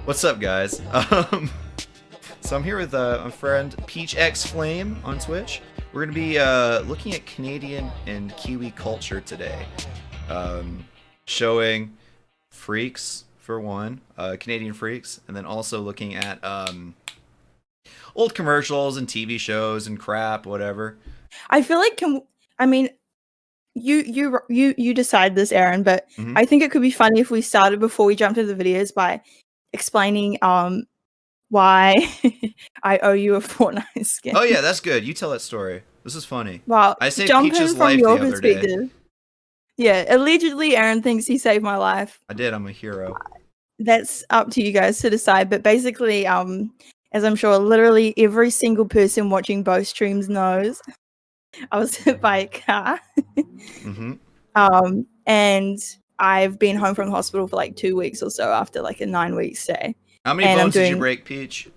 What's up, guys? So I'm here with my friend Peachxflame on Twitch. We're going to be looking at Canadian and Kiwi culture today. Showing freaks, for one, Canadian freaks, and then also looking at old commercials and TV shows and crap, whatever. I feel like you decide this, Aaron, but I think it could be funny if we started before we jump to the videos by explaining why I owe you a Fortnite skin. Oh yeah, that's good. You tell that story. This is funny. Well, I saved jump Peach's in from life your the other day. perspective. Yeah, allegedly Aaron thinks he saved my life. I did. I'm a hero. That's up to you guys to decide. But basically, as I'm sure literally every single person watching both streams knows, I was hit by a car. And I've been home from the hospital for like 2 weeks or so after like a 9-week stay. How many bones did you break, Peach?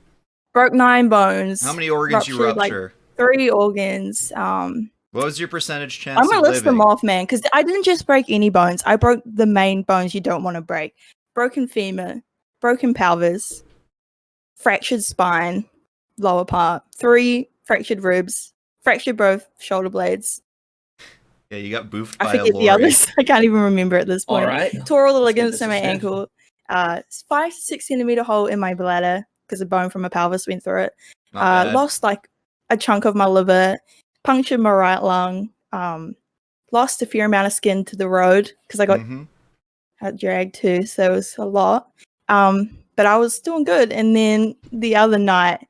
Broke 9 bones. How many organs you rupture? Like 3 organs. What was your percentage chance? I'm gonna list living? them off, man, because I didn't just break any bones. I broke the main bones you don't want to break. Broken femur, broken pelvis, fractured spine, lower part, 3 fractured ribs, fractured both shoulder blades. Yeah, you got boofed by a I forget the others. I can't even remember at this point. All right. Tore all the ligaments in my ankle. 5 to 6 centimeter hole in my bladder because a bone from my pelvis went through it. Lost like a chunk of my liver. Punctured my right lung. Lost a fair amount of skin to the road because I got dragged too, so it was a lot. But I was doing good. And then the other night,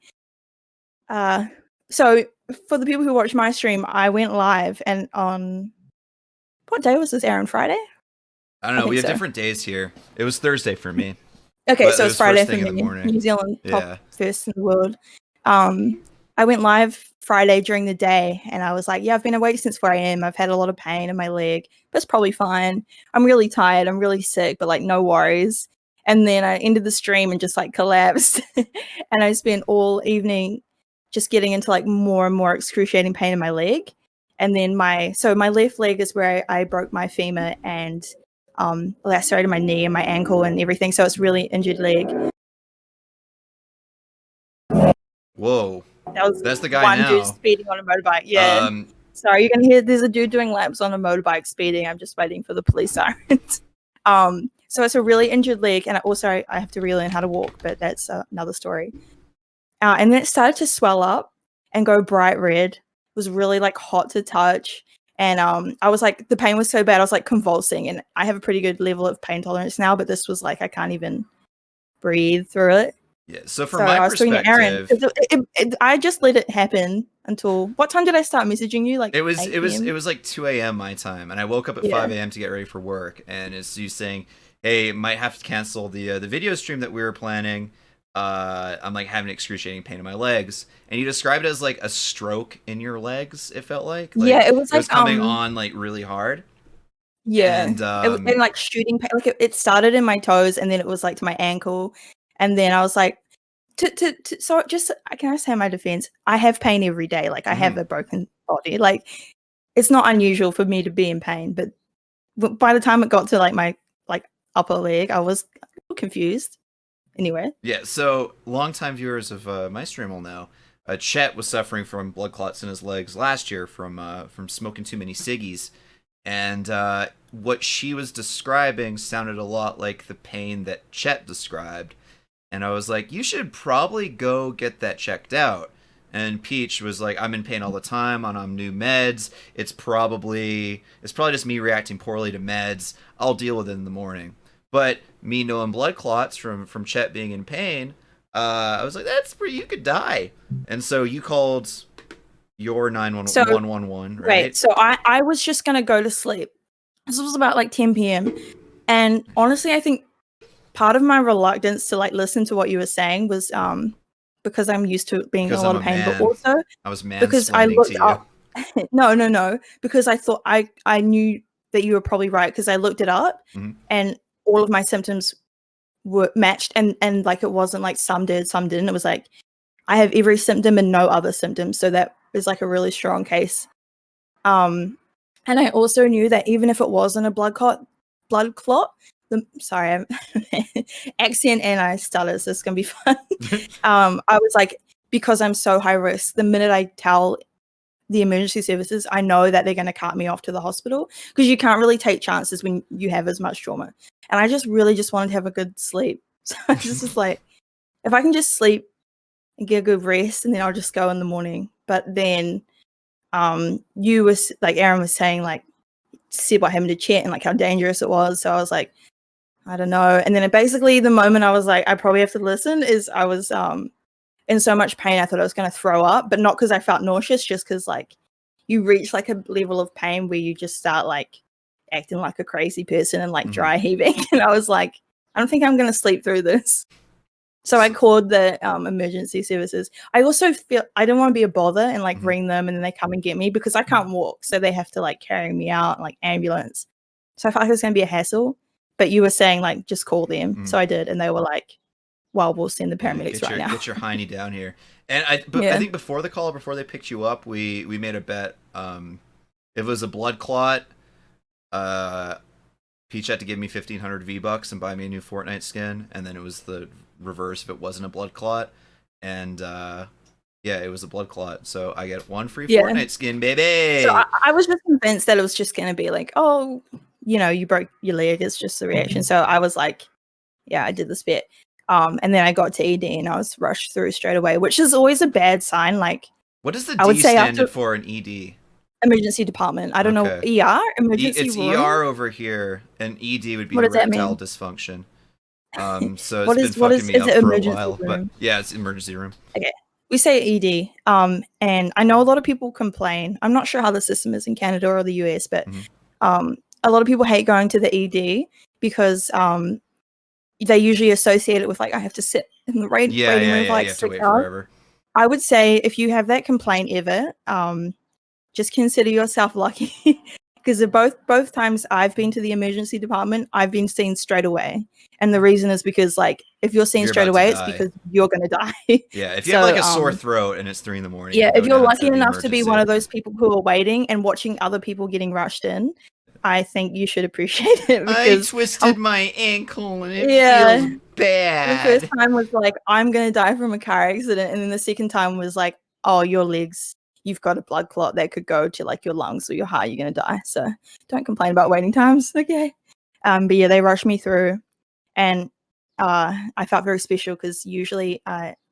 so for the people who watch my stream, I went live, and on what day was this, Aaron? Friday? I don't know. We have different days here. It was Thursday for me. Okay, but so it's Friday for me. New Zealand, yeah. First in the world. I went live Friday during the day, and I was like, yeah, I've been awake since 4 a.m. I've had a lot of pain in my leg. That's probably fine. I'm really tired. I'm really sick, but like no worries. And then I ended the stream and just like collapsed. And I spent all evening just getting into like more and more excruciating pain in my leg. And then my left leg is where I broke my femur and lacerated my knee and my ankle and everything. So it's really injured leg. Whoa. That's the guy one now. Dude speeding on a motorbike. Yeah. Sorry, you're gonna hear there's a dude doing laps on a motorbike speeding. I'm just waiting for the police sirens. So it's a really injured leg, and I have to relearn how to walk, but that's another story. And then it started to swell up and go bright red. It was really like hot to touch. And I was like, the pain was so bad, I was like convulsing. And I have a pretty good level of pain tolerance now, but this was like, I can't even breathe through it. Yeah. So from my perspective, Aaron, I just let it happen until what time did I start messaging you? Like it was like 2 a.m. my time, and I woke up at 5 a.m. to get ready for work. And it's you saying, "Hey, might have to cancel the video stream that we were planning." I'm like having excruciating pain in my legs, and you described it as like a stroke in your legs. It felt like yeah, it was coming on like really hard. Yeah, and it was like shooting pain. Like it started in my toes, and then it was like to my ankle, and then I was like, so just can I say in my defense, I have pain every day. Like I have a broken body. Like it's not unusual for me to be in pain, but by the time it got to like my upper leg, I was confused. Anyway. Yeah, so longtime viewers of my stream will know, Chet was suffering from blood clots in his legs last year from smoking too many ciggies, and what she was describing sounded a lot like the pain that Chet described, and I was like, you should probably go get that checked out. And Peach was like, I'm in pain all the time, on new meds. It's probably just me reacting poorly to meds. I'll deal with it in the morning. But me knowing blood clots from Chet being in pain, I was like, that's where you could die. And so you called your 911, right? Right. So I was just going to go to sleep. This was about like 10 p.m. And honestly, I think part of my reluctance to like listen to what you were saying was because I'm used to being in a lot of pain, but also I was because I looked up. No, because I thought I knew that you were probably right because I looked it up and all of my symptoms were matched and like it wasn't like some did, some didn't. It was like I have every symptom and no other symptoms. So that is like a really strong case. And I also knew that even if it wasn't a blood clot, sorry, I'm accent and I stutter, so it's gonna be fun. I was like, because I'm so high risk, the minute I tell the emergency services, I know that they're going to cart me off to the hospital because you can't really take chances when you have as much trauma. And I just really just wanted to have a good sleep. So I was just like, if I can just sleep and get a good rest, and then I'll just go in the morning. But then you was like, Aaron was saying, like, said what happened to Chet and like how dangerous it was. So I was like, I don't know. And then basically the moment I was like, I probably have to listen, is I was in so much pain I thought I was going to throw up, but not because I felt nauseous, just because like you reach like a level of pain where you just start like acting like a crazy person and like dry heaving. And I was like, I don't think I'm going to sleep through this. So I called the emergency services. I also feel I don't want to be a bother and like ring them and then they come and get me because I can't walk. So they have to like carry me out, like ambulance. So I felt like it was going to be a hassle. But you were saying like just call them. So I did. And they were like, well, we'll send the paramedics right now. Get your hiney down here. And I think before the call, before they picked you up, we made a bet. If it was a blood clot, Peach had to give me 1,500 V-Bucks and buy me a new Fortnite skin. And then it was the reverse if it wasn't a blood clot. And it was a blood clot. So I get one free Fortnite skin, baby. So I was just convinced that it was just going to be like, oh, you know, you broke your leg. It's just the reaction. So I was like, yeah, I did this bet. And then I got to ED and I was rushed through straight away, which is always a bad sign. Like, what does the D stand for in ED? Emergency department. I don't know. ER? Emergency it's room? ER over here, and ED would be erectile dysfunction. So it's been fucking me up for a while. Room? But yeah, it's emergency room. Okay. We say ED. And I know a lot of people complain. I'm not sure how the system is in Canada or the US, but a lot of people hate going to the ED because they usually associate it with like I have to sit in the waiting room for like 6 hours. Forever. I would say if you have that complaint ever, just consider yourself lucky because both times I've been to the emergency department, I've been seen straight away, and the reason is because like if you're seen straight away, it's because you're gonna die. Yeah, if you have like a sore throat and it's 3 a.m. Yeah, if you're lucky enough to be one of those people who are waiting and watching other people getting rushed in, I think you should appreciate it. Because I twisted my ankle and it feels bad. The first time was like, I'm going to die from a car accident. And then the second time was like, oh, your legs, you've got a blood clot that could go to like your lungs or your heart. You're going to die. So don't complain about waiting times. Okay. But yeah, they rushed me through. And I felt very special because usually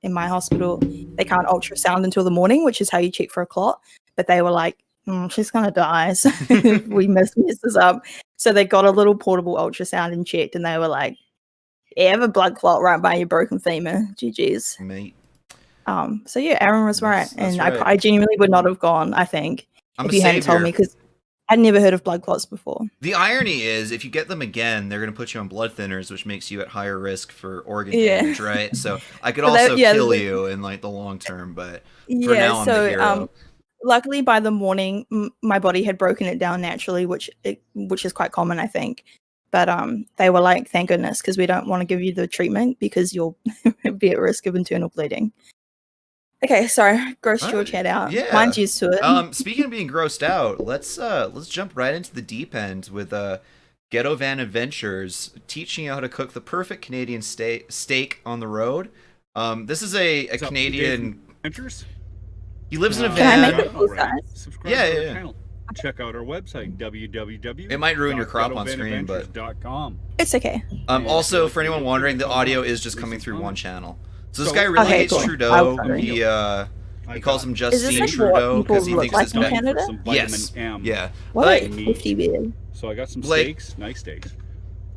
in my hospital, they can't ultrasound until the morning, which is how you check for a clot. But they were like, she's gonna die, so we messed this up. So they got a little portable ultrasound and checked, and they were like, "You have a blood clot right by your broken femur." GG's, mate. So yeah, Aaron was right, and right. I genuinely would not have gone. I think if you hadn't told me, because I'd never heard of blood clots before. The irony is, if you get them again, they're gonna put you on blood thinners, which makes you at higher risk for organ damage, right? So I could also kill you in like the long term, but for now I'm the hero. Luckily, by the morning, my body had broken it down naturally, which is quite common, I think. But they were like, "Thank goodness, because we don't want to give you the treatment because you'll be at risk of internal bleeding." Okay, sorry, grossed your chat out. Yeah, mine's used to it. Speaking of being grossed out, let's jump right into the deep end with Ghetto Van Adventures teaching you how to cook the perfect Canadian steak on the road. This is a Canadian. Adventures? He lives in a van. Subscribe to our channel. Check out our website, www. It might ruin your crop on screen, but it's okay. Also, for anyone wondering, the audio is just coming through one channel. So this guy really hates Trudeau. He calls him Justin Trudeau because he thinks it's in Canada. Yes. Yeah. What a 50 beard. So I got some steaks, nice steaks,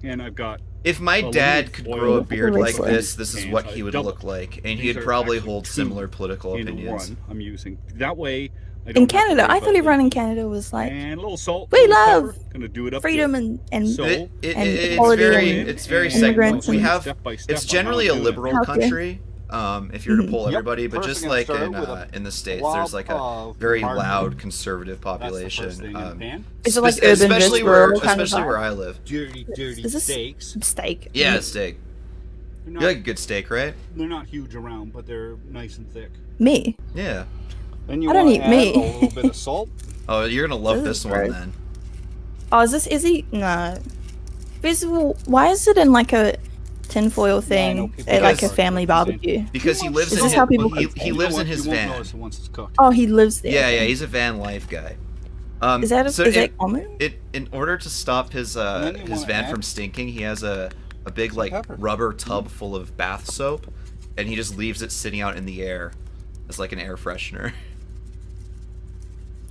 and I've got. If my dad could grow a beard like this is what he would look like, and he'd probably hold similar political opinions. I'm using that way. In Canada, I thought everyone in Canada was like, and a little salt. We love gonna do it up freedom and equality. It's very segmented. We have. It's generally a liberal country. If you're to poll everybody, but just like in the States, there's like a very loud conservative population. Is it like urban especially versus where I live? Dirty is this steaks. Steak. Yeah, steak. You like a good steak, right? They're not huge around, but they're nice and thick. Me? Yeah. Then you I don't eat meat. A little bit of salt. Oh, you're gonna love this one then. Oh, is he? No. First of all, why is it in like a tinfoil thing at like a family barbecue? Because he lives Is in this his, how people he lives in his van. Oh, he lives there. Yeah, he's a van life guy. Is that common? In order to stop his van from stinking, he has a big like rubber tub full of bath soap, and he just leaves it sitting out in the air as like an air freshener.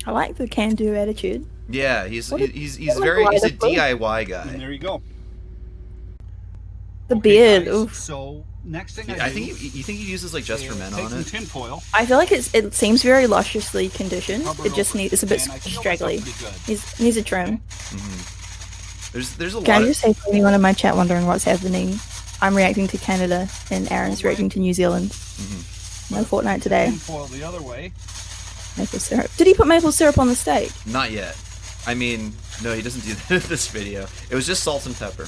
I like the can-do attitude. Yeah, he's a DIY guy. And there you go. The beard. Guys, Oof. so next thing I think you think he uses like Just for Men on it. Tinfoil. I feel like it seems very lusciously conditioned. It just it's a bit straggly. Needs a trim. There's a lot. Can I just say for anyone in my chat wondering what's happening? I'm reacting to Canada and Aaron's reacting to New Zealand. No Fortnite today. Tinfoil the other way. Maple syrup. Did he put maple syrup on the steak? Not yet. I mean, no, he doesn't do that in this video. It was just salt and pepper.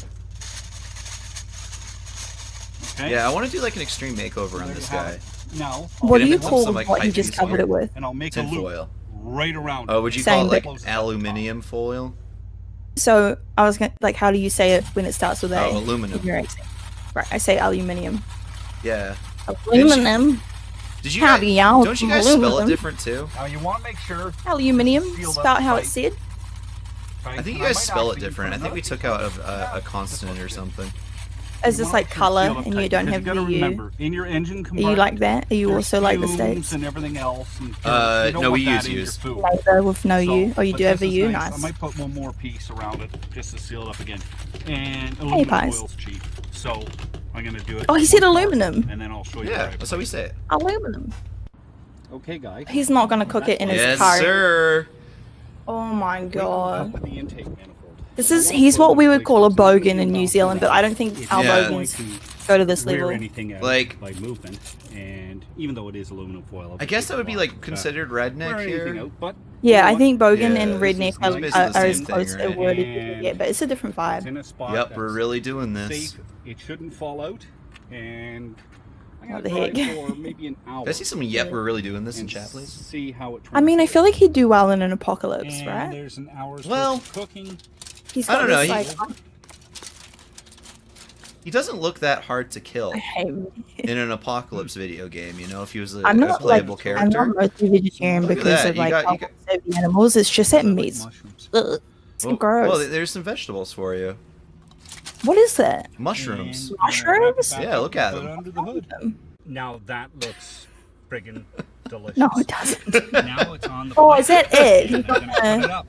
Okay. Yeah, I want to do like an extreme makeover on this guy. Now, What do you some, call like, what he piping just covered it with? and I'll make a Tinfoil. loop right around. Oh, would you Same, call it but- like aluminium foil? So I was gonna like, how do you say it when it starts with A? Oh, aluminum. In your accent? Right, I say aluminium. Yeah. Aluminum. Did you Howdy, guys, y'all. don't you guys spell it Aluminum. different too? Now you want to make sure. Aluminium. Sealed up Spelled how tight. it's said. I think you guys spell it different. I think we took out a consonant or something. Is this like color and you don't have the U? Remember, in your engine Are you like that? Are you also like the fumes States? and everything else. And you don't No, want we that use in your U's. food. Laser with no U. Oh, you but do have this a is U? I Nice. might put one more piece around it just to seal it up again. And Hey, aluminum pies. oil's cheap, so I'm gonna do it. Oh, he said once more, aluminum. And then I'll show you. Yeah, where I that's how we say it. Aluminum. Okay, guys. He's not gonna cook it in his Yes, car. sir. Oh my god. With the intake manifold. He's what we would call a bogan in New Zealand, but I don't think our Yeah. bogans go to this Rear level. anything out Like- by movement, and even though it is aluminum foil, I guess that would be like considered redneck here. Yeah, I think bogan Yeah, and it's redneck basically the are as same close thing, a right? word as you can get, but it's a different It's vibe. in a spot Yep, we're that's really doing this. safe. It shouldn't fall out, and I'm What gonna the try heck? for maybe an hour. Can I see some yep, we're really doing this in and chat, please? See how it. I mean, I feel like he'd do well in an apocalypse, translates. And right? there's an hour's Well, worth of cooking. He's I got don't know, this, like, He doesn't look that hard to kill I hate him. in an apocalypse video game, you know, if he was a I'm not playable I'm character. not mostly vegetarian Look at because that, of you like got- how you got- I serve the animals. It's just that meat's Mushrooms. it's gross. Well, there's some vegetables for you. What is that? Mushrooms. And, Mushrooms? Yeah, look at put it them. under the hood. Now that looks friggin' delicious. No, it doesn't. Now it's on the Oh, plate. is that it? He's And I'm gonna cut it up.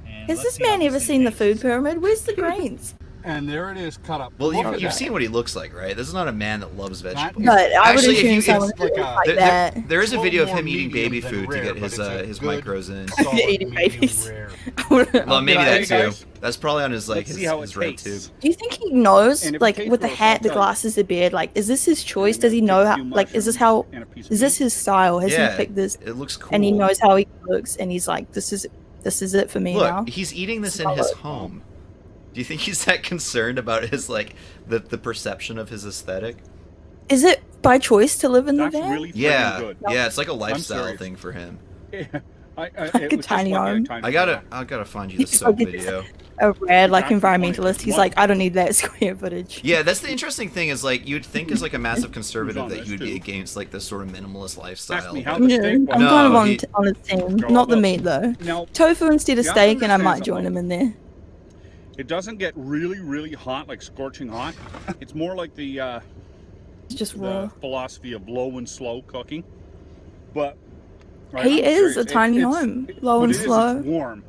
And Has let's this see how man ever thing seen the tastes. food pyramid? Where's the grains? And there it is, cut up. Well, Look at you've that. seen what he looks like, right? This is not a man that loves vegetables. But I would Actually, if assume you- someone if- who looks like, like that. There is a little video of more him eating medium baby than food rare, to get but his it's a his good micros in. solid Eating medium babies. rare. Well, maybe that Hey, too. guys. That's probably on his like Let's see how his it red tube. tastes. Do you think he knows, And if it like, tastes with the gross, hat, I'll the tell you. glasses, the beard, like, is this his choice? And Does he then know take a how, few like, is this how, mushrooms and a piece of is this meat. his style? Has Yeah, he picked this? it looks cool. And he knows how he looks, and he's like, this is it for me now. Look, he's eating this in his home. Do you think he's that concerned about his like the perception of his aesthetic? Is it by choice to live in the That's van? really friggin' Yeah, good. yeah, it's like a lifestyle serious. thing for him. Like it a was just tiny lucky arm. timed I it gotta right. find you the He's soap fucking- video. A rad, like, Exactly. environmentalist. He's like, I don't need that square footage. Yeah, that's the interesting thing is like you'd think as like a massive conservative on that this, you would be too? against like this sort of minimalist lifestyle. Ask me how but- the Yeah, steak I'm was. No, kind of he- on his team. Go Not the up. meat, though. Now, Tofu instead of You have to steak, and I understand might join something. him in there. it doesn't get really, really hot, like scorching hot. It's more like the It's just raw. philosophy of low and slow cooking. But He I'm is serious, a tiny home, low what and it is, slow. It's warm.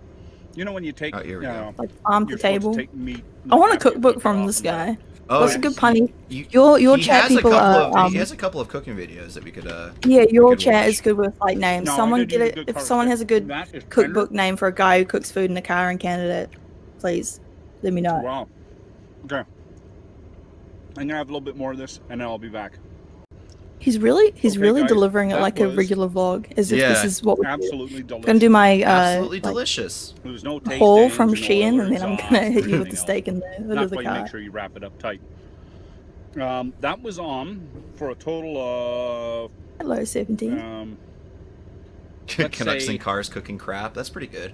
You know when you take, Oh, here we go. Like, farm to you're supposed table. take meat, I want a after you cookbook cook it from off this and let guy. it- Oh, What's a good punny? you- Your he chat has a people couple are. of, he has a couple of cooking videos that we could Yeah, your could chat watch. is good with like names. No, I Someone did get use a it. good If cover someone stick. has a good That is cookbook tender. name for a guy who cooks food in a car in Canada, please let me know. Wow. Okay. I'm gonna have a little bit more of this, and then I'll be back. He's really Okay, guys, delivering it that like a was regular vlog, as if this Yeah. is what we're Absolutely delicious. gonna do. My absolutely like, delicious. There was no taste haul ends from and no Shein, other and then I'm exhaust gonna or hit you with anything the else. steak in the hood That's of the why you car. make sure you wrap it up tight. That was on for a total Hello, 17. of Canucks say- and cars cooking crap. That's pretty good.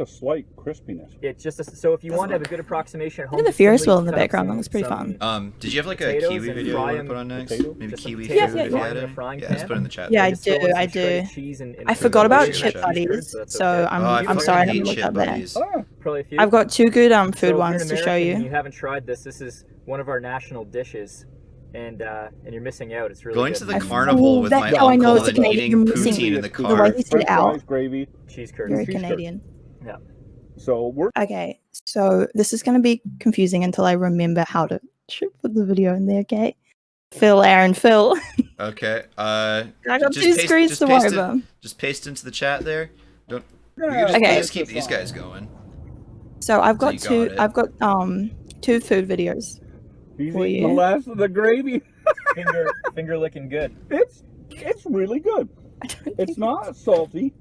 a slight crispiness. It's just so if you want to have a good approximation at home, Look at the just Ferris simply wheel in the cut up background. That some- looks pretty some fun. Did you have like a potatoes kiwi and video you fry want to 'em- put on next? Potato? Maybe Just some kiwi potatoes food and if you fry 'em had in a it. frying Yeah, let's pan. put it in the chat. Yeah, I Just throw in do. some I shredded do. cheese and I forgot about Cheese chip cheddar. buddies, So that's so okay. I'm I I'm fucking sorry I hate haven't looked chip up that. buddies. Ah, Probably a few. I've got two good So food if you're ones an to show American and you. you haven't tried this, this is one of our national dishes, and you're missing out. It's really Going good. to the I've- carnival oh, with that's my how I know uncle it's a and Canadian. eating You're missing poutine in the the car. way he said French it out. fries, gravy. cheese curds. Very cheese curds. Canadian. So we're Okay, so this is going to be confusing until I remember how to Should put the video in there, okay? Phil, Aaron, Phil. Okay. I got two screens to worry about. Just paste into the chat there. Don't. Yeah, You can Okay. just keep these guys going. So I've got you got two. it. I've got 2 food videos. He's For eating the you. last of the gravy. Finger licking good. It's really good. I don't It's think not salty.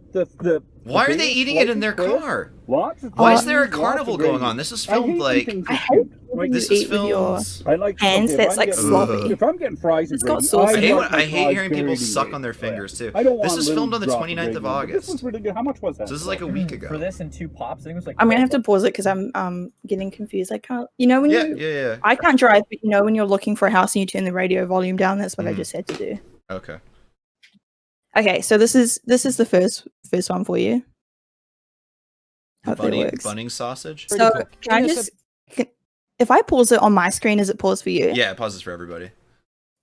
Why are they eating it in their crisp. car? Lots of Why is cheese, there a lots of carnival gravy. going on? This is I filmed hate like. eating I this hate food. when This you is eat with your filmed. I like hands. okay, if That's I'm like getting- sloppy. If I'm getting fries and It's got gravy, sauce. I hate, want my I hate fries hearing people dirty suck with on their it. fingers too. I don't want This was a little filmed on the drop 29th of gravy. August. This was really good. How much was that? So this is like a week ago. For this and 2 pops, I think it was like. I'm gonna have to 12 pause it because I'm getting confused. I can't. You know when Yeah, you. yeah. I can't drive, but you know when you're looking for a house and you turn the radio volume down. That's what I Mhm. just had to do. Okay. Okay, so this is the first one for you. Hope that works. Bunning sausage. Pretty So quick. can I just, if I pause it on my screen, is it pause for you? Yeah, it pauses for everybody.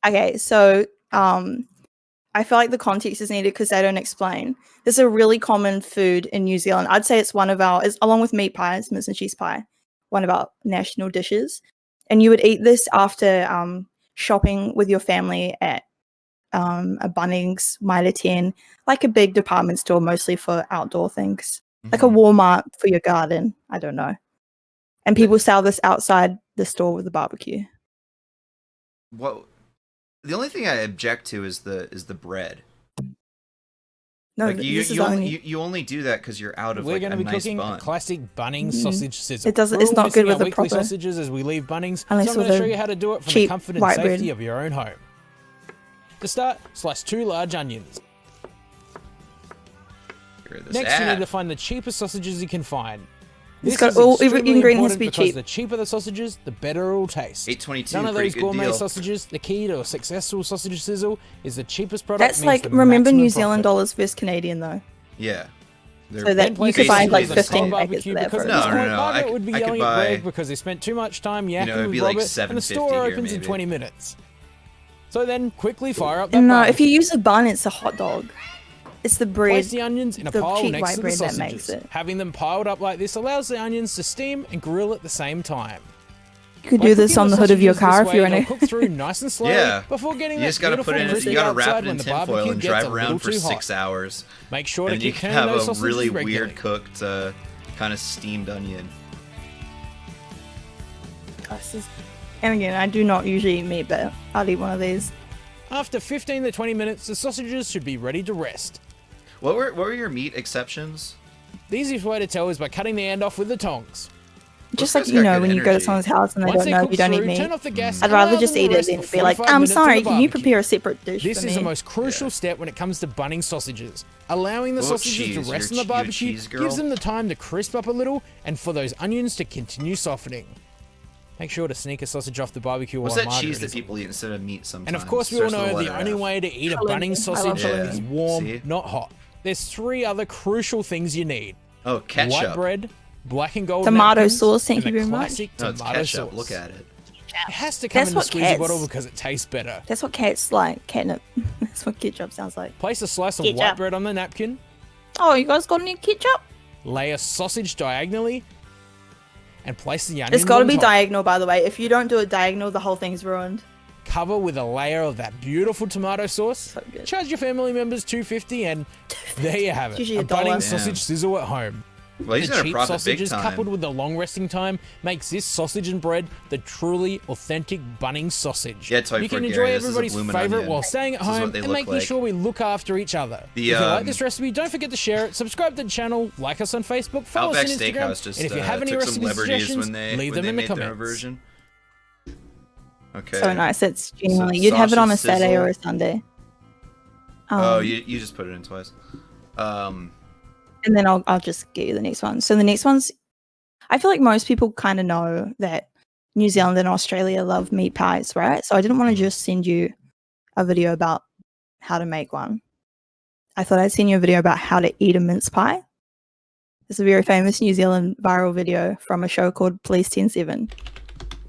Okay, so I feel like the context is needed because they don't explain. This is a really common food in New Zealand. I'd say it's one of our, along with meat pies, mince and cheese pie, one of our national dishes. And you would eat this after shopping with your family at a Bunnings, Mitre 10, like a big department store, mostly for outdoor things, like a Mhm. Walmart for your garden. I don't know. And people sell this outside the store with a barbecue. What? The only thing I object to is the bread. No, Like this is only. you only do that because you're out of We're like going a to be nice cooking bun. a classic Bunnings Mm. sausage sizzle. It doesn't- We're it's all not missing good our with the weekly proper- sausages as we leave Bunnings, Unless so I'm with going to show the you how to do it from the cheap comfort and white safety bread. of your own home. To start, slice 2 large onions. Hear this Next, you ad. need to find the cheapest sausages you can find. It's This got is all extremely ingredients important be because cheap. the cheaper the sausages, the better it will taste. 822, None of pretty those good gourmet deal. sausages. The key to a successful sausage sizzle is the cheapest product. That's means like, the remember maximum New Zealand profit. dollars versus Canadian though. Yeah. They're- So that Then you place could the buy basically like the sausages 15 on packets barbecue of that because for at this No, a no, point, no, Margaret I would be could yelling buy- at Greg because they spent too much time yakking it'd with be like Robert, and the 7.50 store here, opens in maybe. 20 minutes. So then, quickly fire up that No, barbecue. if you use a bun, it's a hot dog. It's the bread. Place the onions in a the pile cheap next white to the bread that sausages. makes it. Having them piled up like this allows the onions to steam and grill at the same time. You could By do this cooking on the hood of your sausages car this if you're way, in they'll a. cook through nice and slowly Yeah. before getting You that just gotta beautiful put it in. crispy You gotta wrap outside it in when the tinfoil barbecue and gets drive a around little for too 6 hot. hours. Make sure to And you keep can turning have those a sausages really regularly. weird cooked, kind of steamed onion. And again, I do not usually eat meat, but I'll eat one of these. After 15 to 20 minutes, the sausages should be ready to rest. What were your meat exceptions? The easiest way to tell is by cutting the end off with the tongs. Just Those like, guys you got know, good when you go to energy. someone's house and they Once don't they know cook if you don't through, eat meat. turn off the gas. I'd and rather allow just them to eat it rest than for be like, 45 I'm minutes on sorry, the can you barbecue. prepare a separate dish This for is me? the most crucial step when it comes to bunning sausages. Allowing the What sausages cheese? to rest You're on the a barbecue cheese girl? gives them the time to crisp up a little and for those onions to continue softening. Make sure to sneak a sausage off the barbecue What's while that Margaret cheese that is- people eat instead of meat sometimes? And of course, we all Starts with a know the letter only F. way to eat a Filet bunning mignon. I love sausage filet is mignon. warm, See? not hot. There's 3 other crucial things you need: Oh, ketchup. white bread, black and gold Tomato napkins, sauce, thank and you the very much. classic No, it's tomato ketchup. sauce. Look at it. It has to come That's in the what squeezy cats- bottle because it tastes better. That's what cats like, catnip. That's what ketchup sounds like. Place a slice of Ketchup. white bread on the napkin. Oh, you guys got any ketchup? Lay a sausage diagonally, and place the onions It's got to on be top. diagonal, by the way. If you don't do it diagonal, the whole thing's ruined. Cover with a layer of that beautiful tomato sauce. So good. Charge your family members $2.50, and there you have it. Usually A a dollar. bunning Damn. sausage sizzle at home. Well, he's The gonna cheap profit big sausages time. coupled with the long resting time makes this sausage and bread the truly authentic bunning sausage. Yeah, totally you can for enjoy Gary, this is a everybody's bloomin' favorite onion. while staying at This is what home they and look making like. sure we look after each other. The, if you like um, this recipe, don't forget to share it, subscribe to the channel, like us on Facebook, follow Outback us on Instagram, Steakhouse just and if you have any took some recipe liberties suggestions, when they leave when them they in the made their comments. version. Okay. So nice. It's genuinely. You'd have it on a sausage Saturday or a sizzle. Sunday. Oh, you just put it in twice. And then I'll just get you the next one. So the next one's, I feel like most people kind of know that New Zealand and Australia love meat pies, right? So I didn't want to just send you a video about how to make one. I thought I'd send you a video about how to eat a mince pie. It's a very famous New Zealand viral video from a show called Police 107.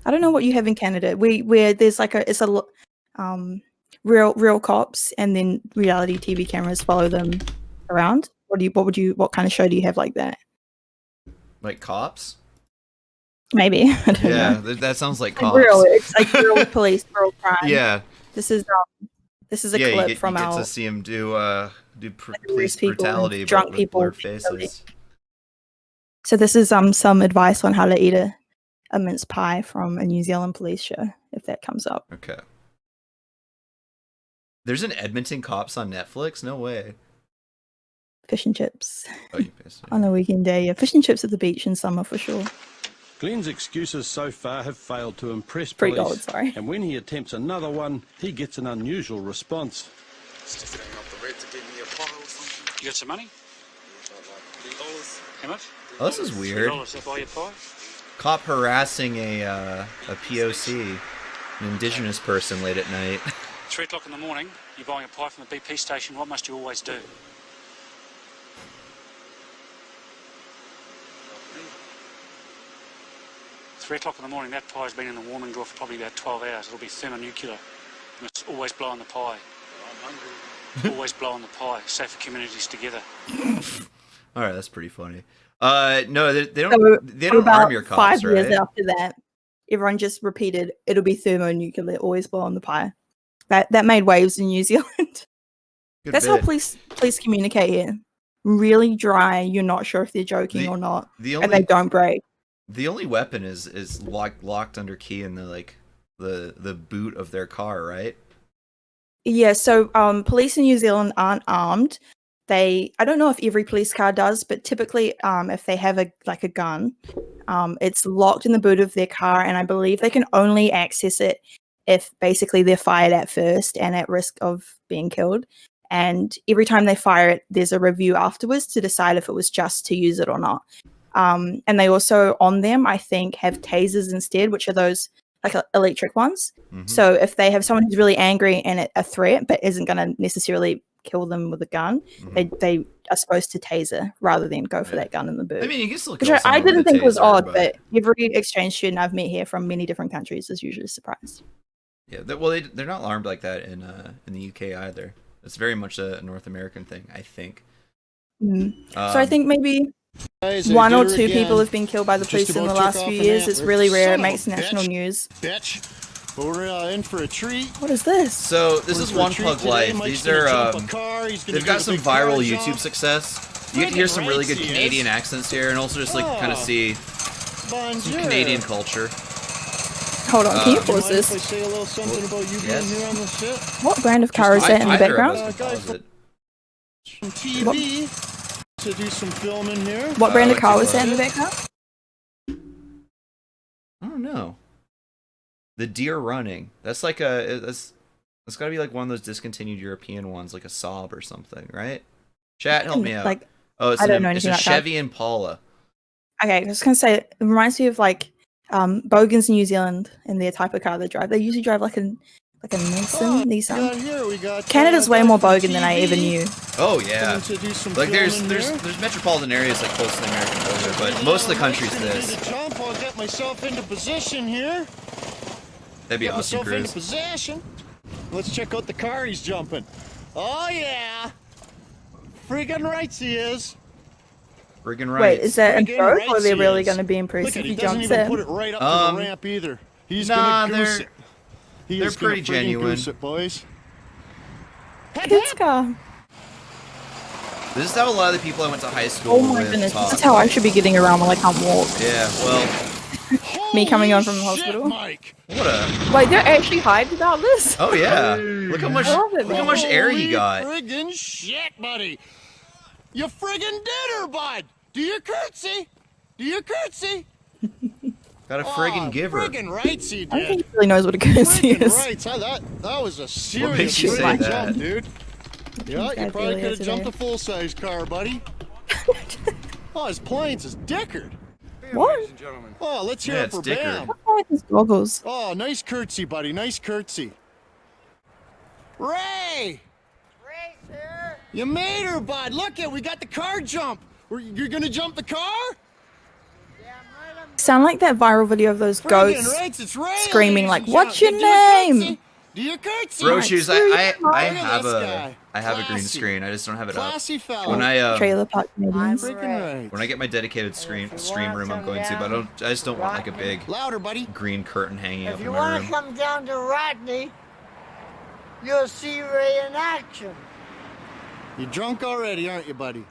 I don't know what you have in Canada. Where there's like real cops and then reality TV cameras follow them around. What kind of show do you have like that? Like cops? Maybe. I don't Yeah, know. that sounds like Like cops. real. It's like real police, real crime. Yeah, This is a yeah. clip You from get our to see him do police people and brutality, drunk but with people blurred particularly. faces. So this is some advice on how to eat a mince pie from a New Zealand police show, if that comes up. Okay. There's an Edmonton Cops on Netflix? No way. Fish and chips Oh, you pissed me. on a weekend day. Yeah, fish and chips at the beach in summer for sure. Glenn's excuses so far have failed to impress $3, police, sorry. and when he attempts another one, he gets an unusual response. You got some money? How much? Oh, this is weird. $3 to buy your pie? Cop harassing a POC, an indigenous person, late at night. 3 o'clock in the morning, you're buying a pie from the BP station. What must you always do? Three o'clock in the morning, that pie's been in the warming drawer for probably about 12 hours. It'll be thermonuclear. You must always blow on the pie. I'm hungry. Always blow on the pie. Safer communities together. All right, that's pretty funny. No, they So don't about arm your cops, 5 years right? after that, everyone just repeated, "It'll be thermonuclear. Always blow on the pie." That made waves in New Zealand. Good That's how bit. police communicate here. Really dry. You're not sure if they're joking or not, The and they only don't break. the only weapon is locked under key in the boot of their car, right? Yeah. So police in New Zealand aren't armed. I don't know if every police car does, but typically, if they have a gun, it's locked in the boot of their car, and I believe they can only access it if basically they're fired at first and at risk of being killed. And every time they fire it, there's a review afterwards to decide if it was just to use it or not. And they also, on them, I think, have tasers instead, which are those like electric ones. Mhm. So if they have someone who's really angry and a threat, but isn't going to necessarily kill them with a gun, Mhm. they are supposed to taser rather than go for Yeah. that gun in the boot. I mean, you can still Which kill I someone didn't with a think was taser, odd, but every exchange student I've met here from many different countries is usually surprised. yeah, they're not armed like that in the UK either. It's very much a North American thing, I think. So I think maybe one or two people have been killed by the police in the last few years. It's really rare. It makes national news. Bitch. But we're in for a treat. What is this? So this We're is in for a One treat Pug today. Life. Mike's These gonna are jump a car. He's gonna they've do got the some big car viral jump. YouTube success. You get to hear some really good Friggin' Canadian rights he accents here, and also just like kind of see Bonjour. Canadian culture. Hold on, can you Do you pause mind if I this? say a little something about you Yes. being here on the ship? What brand of car is that in the Either of background? us can Guy pause it. From TV to do some filming here. What brand of what's car it was that in the called? background? I don't know. The Deer Running. That's like that's got to be like one of those discontinued European ones, like a Saab or something, right? Chat, help me out. Like, Oh, it's I don't an- know it's anything a about cars. Chevy Impala. okay, I was gonna say it reminds me of like Bogans in New Zealand and their type of car they drive. They usually drive like a Nissan. We got Canada's way guy more from Bogan than I ever TV knew. Oh yeah. coming to do some Like there's filming here. metropolitan areas like close to the American border, but most of the country's Mike's gonna do this. the jump. I'll get myself into position here. That'd be Get awesome, myself into Cruz. position. Let's check out the car he's jumping. Oh yeah. Friggin' rights he is. Friggin' right. Wait, is that a Friggin' joke or rights are they he really is. going to be Look impressed at if he he doesn't jumps even in? put it right up to Um, the ramp either. He's nah, gonna goose they're- it. He they're is gonna pretty friggin' genuine. Goose it, boys. Kids car. This is how a lot of the people I went to high school Oh my with goodness, talk. this is how I should be getting around when I can't walk. Yeah, well, Me coming Holy on from the shit, hospital. Mike. what a... Wait, they're actually hyped about this? Oh yeah. Look how much I love it, look how man. much air he Holy got. Friggin' shit, buddy. You friggin' did her, bud. Do your curtsy. Do your curtsy. Got a friggin' Oh, giver. Friggin' rights he I don't think did. he really knows what a curtsy Friggin' is. rights. That was a serious makes you say friggin' that? jump, dude. Yeah, guy you probably Billy could have today. jumped a full-size car, buddy. Oh, his plane's is Deckard. What? Oh, let's hear Yeah, it for it's Deckard. Bam. What's wrong with his goggles? Oh, nice curtsy, buddy. Nice curtsy. Ray! You made her, bud. Look it, we got the car jump. You're gonna jump the car? Sound like that viral video of those Friggin' goats rights, it's Ray, screaming ladies like, and "What's gentlemen. your Do name?" curtsy. Do your curtsy. Bro shoes. I Look at have this a guy. I have a green Classy. screen. I just don't have it up. Classy fella. When I Trailer park Canadians. Freaking right. when I get my dedicated stream room I'm going to, but I just don't want like a big Louder, buddy. green curtain hanging up If in you my want to room. come down to Rodney, you'll see Ray in action. You're drunk already, aren't you, buddy?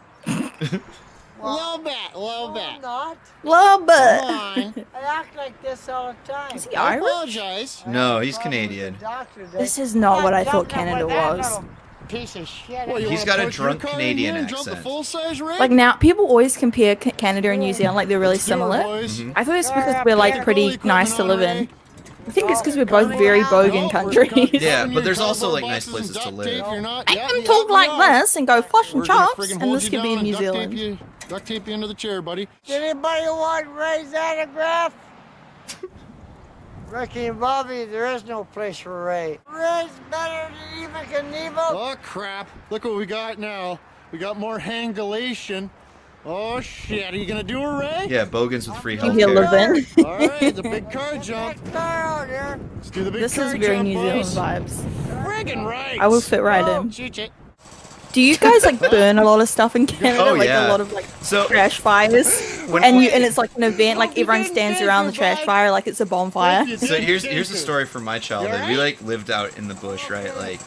A little bit, a little No, bit. I'm not. Love Come it. on. I act like this all the time. Is he I Irish? apologize. No, he's Problem with Canadian. the doctor that- This is not what I thought Jumping Canada with that was. little Piece of shit. What, you He's wanna got a park your drunk car in Canadian here and jump the accent. full-size rig? Like now, people always compare Canada and New Zealand like they're really Let's do it, similar. boys. Mm-hmm. I thought it's because we're like pretty nice to live in. I think it's because we're both very bogan countries. Yeah, but there's also like nice places to live. I can talk like this and go flush and chops, and this could be in New Zealand. Duct tape you into the chair, buddy. Did anybody want Ray's autograph? Ricky and Bobby, there is no place for Ray. Ray's better than even Knievel. Oh, crap. Look what we got now. We got more hangulation. Oh, shit. Are you going to do a Ray? Yeah, bogans with free You hear healthcare. living. All right, the big car jump. Big car out here. Let's do the big This car is very jump, New Zealand boys. vibes. Friggin' right. I will fit right in. Shoot it. Do you guys like burn a lot of stuff in Canada? Oh, like yeah. a lot of like So trash fires, when- and it's like an event. Like everyone stands around the trash fire like it's a bonfire. So here's a story from my childhood. We like lived out in the bush, right? Like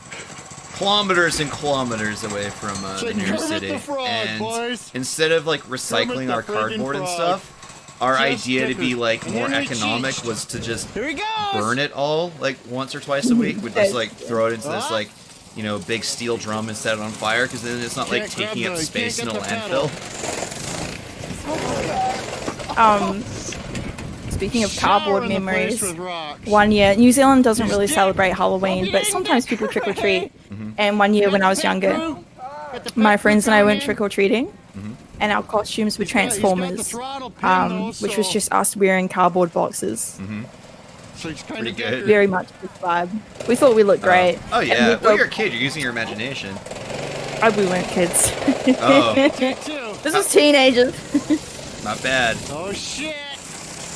kilometers and kilometers away from the Like nearest Kermit city. the Frog, And boys. instead of like recycling the our cardboard friggin' and frog. stuff, our Just idea to be stickers. like more And then we economic cheat. was to just Here he goes. burn it all like once or twice a week. We'd just like throw it into this like big steel drum and set it on fire because then it's not like Can't grab taking up the- space in can't a get the pedal. landfill. Speaking of Shower cardboard in the place memories, with rocks. one year New Zealand doesn't really celebrate Halloween, but sometimes people trick or treat. And one year when I was younger, my friends and I went trick or treating, and our costumes were Transformers, which was just us wearing cardboard boxes. So he's kind Pretty of good. Very much this vibe. We thought we looked great. Oh And yeah. we Well, go- you're a kid. You're using your imagination. we weren't kids. Oh, This was teenagers. not bad. Oh shit!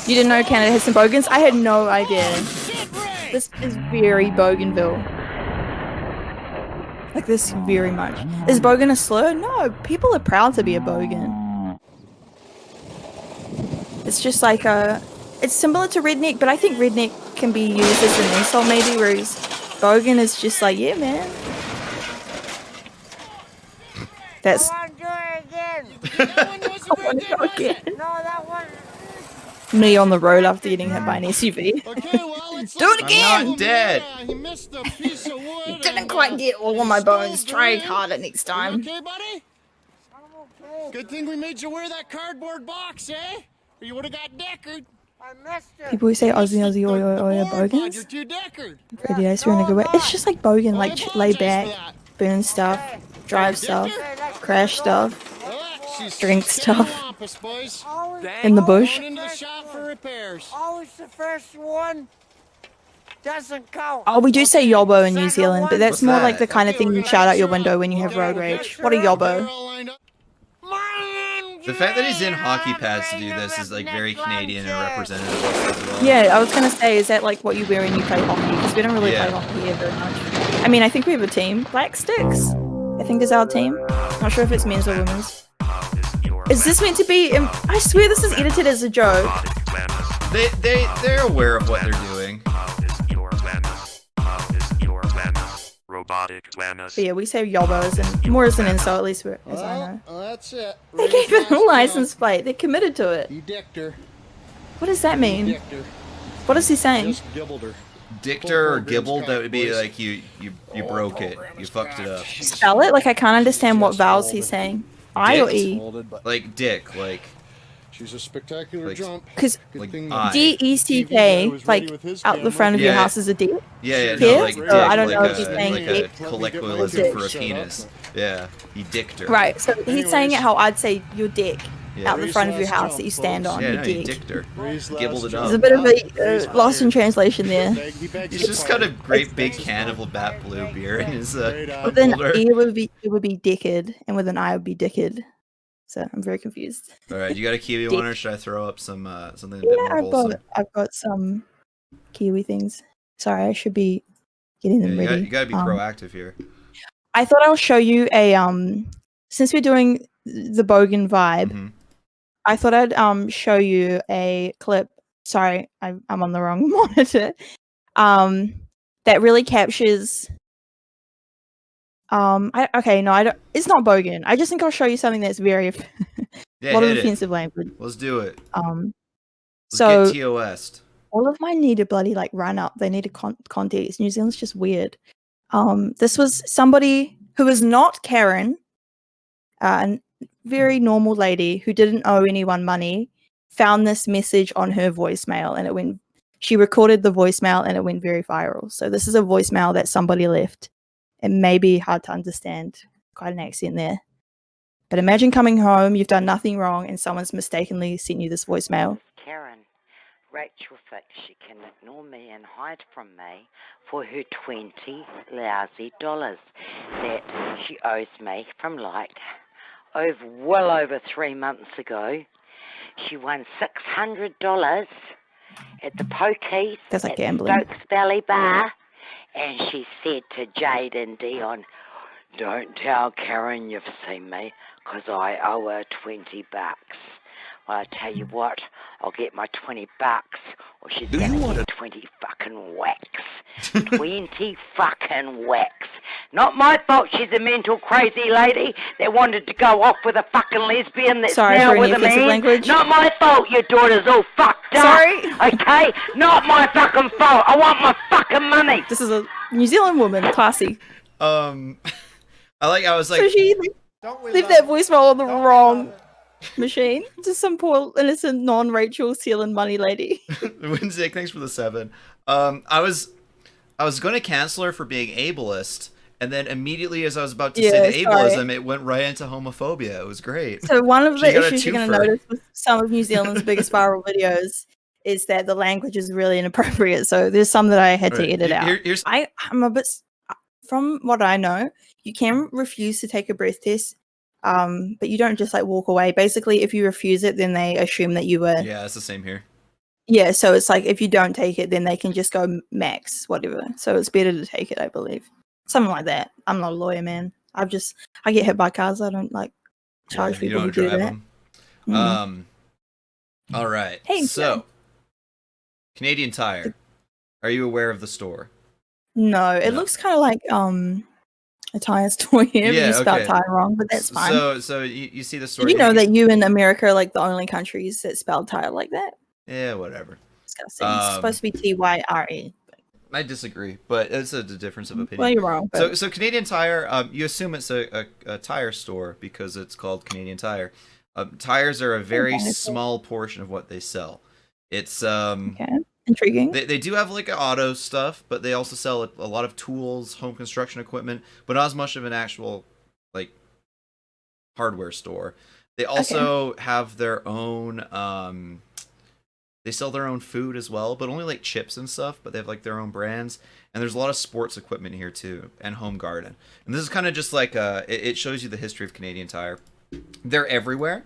You didn't know Canada had some bogans? I had no idea. Shit, Ray! This is very Bougainville. Like this very much. Is bogan a slur? No, people are proud to be a bogan. It's just like it's similar to redneck, but I think redneck can be used as an insult maybe, whereas bogan is just like, yeah, man. That's I want to do it again. That one wasn't I very wanna good, go was it? again. No, that one. Me on the road after getting hit by an SUV. Okay, well, let's Do it look- again! I'm not dead. Yeah, he missed a piece of wood. Didn't and, quite get all of my stole bones. the Try ring. harder next You time. okay, buddy? I'm okay. Good thing we made you wear that cardboard box, eh? Or you would have got deckered. I missed it. People who say Aussie, Aussie, oi, oi, oi, are The board, bud, bogans. You're too deckered. Pretty ice, we're in a good way. It's just like bogan, like lay back, burn stuff, drive stuff, crash stuff, She's Drink stuff. cattywampus, boys. Always, in the bush. Going into the shop for repairs. always the first one doesn't count. Oh, we do say yobbo in New Zealand, but that's What's more that? like the kind of thing you shout out your window when you have road rage. What a They're yobbo. all lined up. The fact that he's in hockey pads to do this is like very Canadian and representative of us as well. Yeah, I was gonna say, is that like what you wear when you play hockey? Because we don't really Yeah. play hockey here very much. I mean, I think we have a team. Black Sticks, I think is our team. Not sure if it's men's or women's. Is this meant to be? I swear this is edited as a joke. They're aware of what they're doing. Robotic Lannis. But yeah, we say yobbo as more as an insult, at least as I know. Well, that's it. They gave him a license plate. They're committed to it. He dicked her. What does that mean? Dicked her. What is he saying? Just gibbled her. Dicked or gibbled, that would be like you broke it. You fucked it up. Spell it? Like I can't understand what vowels he's saying. I or E? Folded, but Like dick, like she's a spectacular Like- jump. Because Good like thing I. D-E-C-K, like out the front of your Yeah. house is a D. yeah, Dick? no, like dick, Oh, I don't like know a, if he's saying like dick. a colloquialism Dick. for a penis. Yeah, he dicked her. Right, so he's saying it how I'd say your dick Yeah. out the front of your house that you stand on, Yeah, your no, he dick. dicked her. Raise Gibbled last it up. There's a bit of a lost in translation there. He's just got a great big can of Labatt Blue beer in his With an holder. E it would be dicked, and with an I it would be dicked. So I'm very confused. All right, you got a kiwi Dick. one, or should I throw up some something a bit more Yeah, wholesome? I've got some Kiwi things. Sorry, I should be getting them ready. You gotta be proactive here. I thought I'll show you a since we're doing the Bogan vibe, Mm-hmm. I thought I'd show you a clip. Sorry, I'm on the wrong monitor. That really captures. It's not Bogan. I just think I'll show you something that's very a lot of offensive language. Let's do it. Let's get TOS'd. All of mine need to bloody like run up. They need a context. New Zealand's just weird. This was somebody who was not Karen, a very normal lady who didn't owe anyone money, found this message on her voicemail, and she recorded the voicemail and it went very viral. So this is a voicemail that somebody left. It may be hard to understand, quite an accent there. But imagine coming home, you've done nothing wrong, and someone's mistakenly sent you this voicemail. Karen, Rachel thinks she can ignore me and hide from me for her 20 lousy dollars that she owes me from well over 3 months ago. She won $600 at the Pokies That's like at gambling. Stokes Valley Bar, and she said to Jade and Dion, "Don't tell Karen you've seen me, 'cause I owe her $20. Well, I tell you what, I'll get my $20, or she's gonna get 20 fucking whacks. 20 fucking whacks. Not my fault she's a mental crazy lady that wanted to go off with a fucking lesbian that's now with a man. Language. Not my fault your daughter's all fucked up. Sorry. Okay? Not my fucking fault. I want my fucking money. This is a New Zealand woman, classy. I was like, So she left that voicemail on the wrong machine. Just some poor innocent non-Rachel stealing money lady. Wednesday, thanks for the 7. I was going to cancel her for being ableist, and then immediately as I was about to say the ableism, it went right into homophobia. It was great. So one of the issues you're going to notice with some of New Zealand's biggest viral videos is that the language is really inappropriate. So there's some that I had to edit out. I'm a bit, from what I know, you can refuse to take a breath test, but you don't just like walk away. Basically, if you refuse it, then they assume that you were. Yeah, it's the same here. Yeah, so it's like if you don't take it, then they can just go max whatever. So it's better to take it, I believe. Something like that. I'm not a lawyer, man. I get hit by cars. I don't like charge people who do that. Them. All right. Hey, so Canadian Tire. Are you aware of the store? No, it looks kind of like a tire store here. Yeah, you spelled tire wrong, but that's fine. So you see the store. Did you know that you and America are like the only countries that spell tire like that? Yeah, whatever. Disgusting. It's supposed to be Tyre. I disagree, but it's a difference of opinion. Well, you're wrong. But... So Canadian Tire, you assume it's a tire store because it's called Canadian Tire. Tires are a very small portion of what they sell. It's intriguing. They do have like auto stuff, but they also sell a lot of tools, home construction equipment, but not as much of an actual like hardware store. They also have their own. They sell their own food as well, but only like chips and stuff, but they have like their own brands. And there's a lot of sports equipment here too, and home garden. And this is kind of just like, it shows you the history of Canadian Tire. They're everywhere.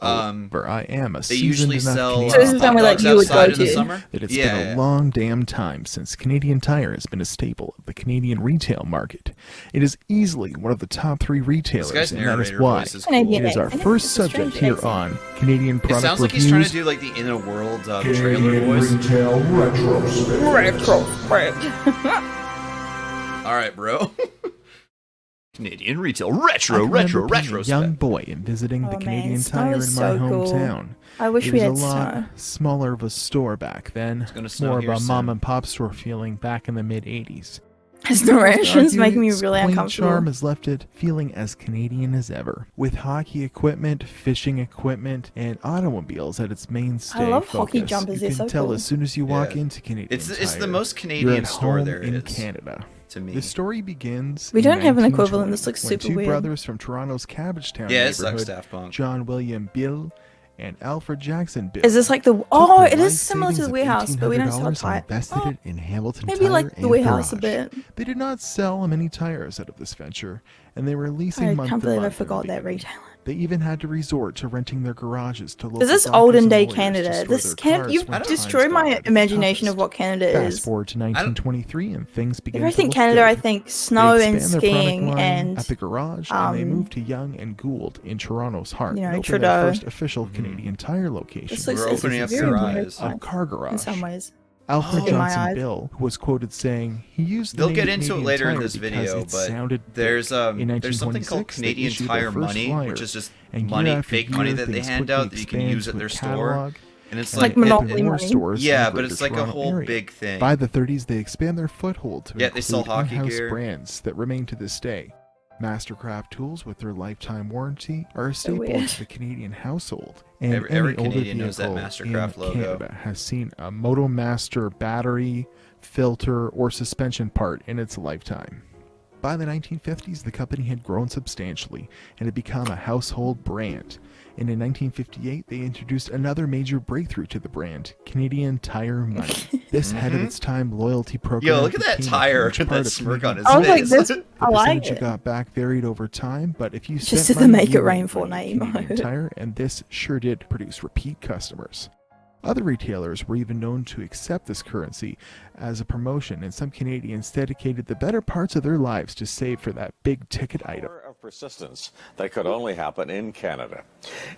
Where I am a they usually sell so this is somewhere like you would go in the summer. That it's been a long damn time since Canadian Tire has been a staple of the Canadian retail market. It is easily one of the top 3 retailers, and that is why it is our first subject here on Canadian Product Reviews. It sounds like he's trying to do like the In a World trailer voice. Retail Retrospect. All right, bro. Canadian retail retro. A young boy and visiting the Canadian Tire in my hometown. I wish we had a lot smaller of a store back then. More of a mom and pop store feeling back in the mid '80s. His narration's making me really uncomfortable. Charm has left it feeling as Canadian as ever, with hockey equipment, fishing equipment, and automobiles at its mainstay. I love focus. hockey jumpers. You can tell as soon as you walk into Canadian Tire. It's the most Canadian store there is in Canada. To me. The story begins. We don't have an equivalent. This looks super weird. Two brothers from Toronto's Cabbagetown neighborhood, Daft Punk. John William Bill and Alfred Jackson Bill. Is this like the? Oh, it is similar to the warehouse, but we don't sell tires. Invested it in Hamilton maybe Tire like the warehouse a bit. They did not sell many tires out of this venture, and they were leasing month to month. I can't believe I forgot that retailer. They even had to resort to renting their garages to local This is doctors olden and day lawyers to Canada. store This their Canada, cars you've when times destroyed got my at its imagination of toughest. what Canada Fast is. forward to 1923 and things began If I to think look Canada, good. I think snow They and expand their product skiing line and at the garage, and they moved to Yonge and Gould in Toronto's heart. you know, and opened Trudeau. their first official Canadian Tire location. This looks We're it's opening up very your weird, eyes. A car garage. in some ways. Alfred In my Johnson eyes. Bill, who was quoted saying, he used the They'll name get into it Canadian later in Tire this because video, it but sounded there's big. In there's something called 1926, they Canadian issued their Tire first Money, flyer, which is just and money, year after fake money year, that they things hand quickly out that you can expand use at to a their store. catalog, And it's and like opened Monopoly more money. stores in Yeah, the but Greater it's like a Toronto whole area. big thing. By the 30s, they expand their foothold to Yeah, they sell include hockey in-house gear. brands that remain to this day. Mastercraft tools with their lifetime warranty are a So staple weird. of the Canadian household, and Every any older Canadian knows that vehicle Mastercraft in logo. Canada has seen a MotoMaster battery, filter, or suspension part in its lifetime. By the 1950s, the company had grown substantially and had become a household brand. And in 1958, they introduced another major breakthrough to the brand, Canadian Tire Money. This ahead of its time loyalty program. Yo, look at that became a tire, huge part that of smirk on Canadian his I was like, face. this, the I like percentage it. got back varied over time, but if you Just spent to money, make you it rain went for Canadian Nemo. Tire, and this sure did produce repeat customers. Other retailers were even known to accept this currency as a promotion, and some Canadians dedicated the better parts of their lives to save for that big ticket item. Of persistence that could only happen in Canada.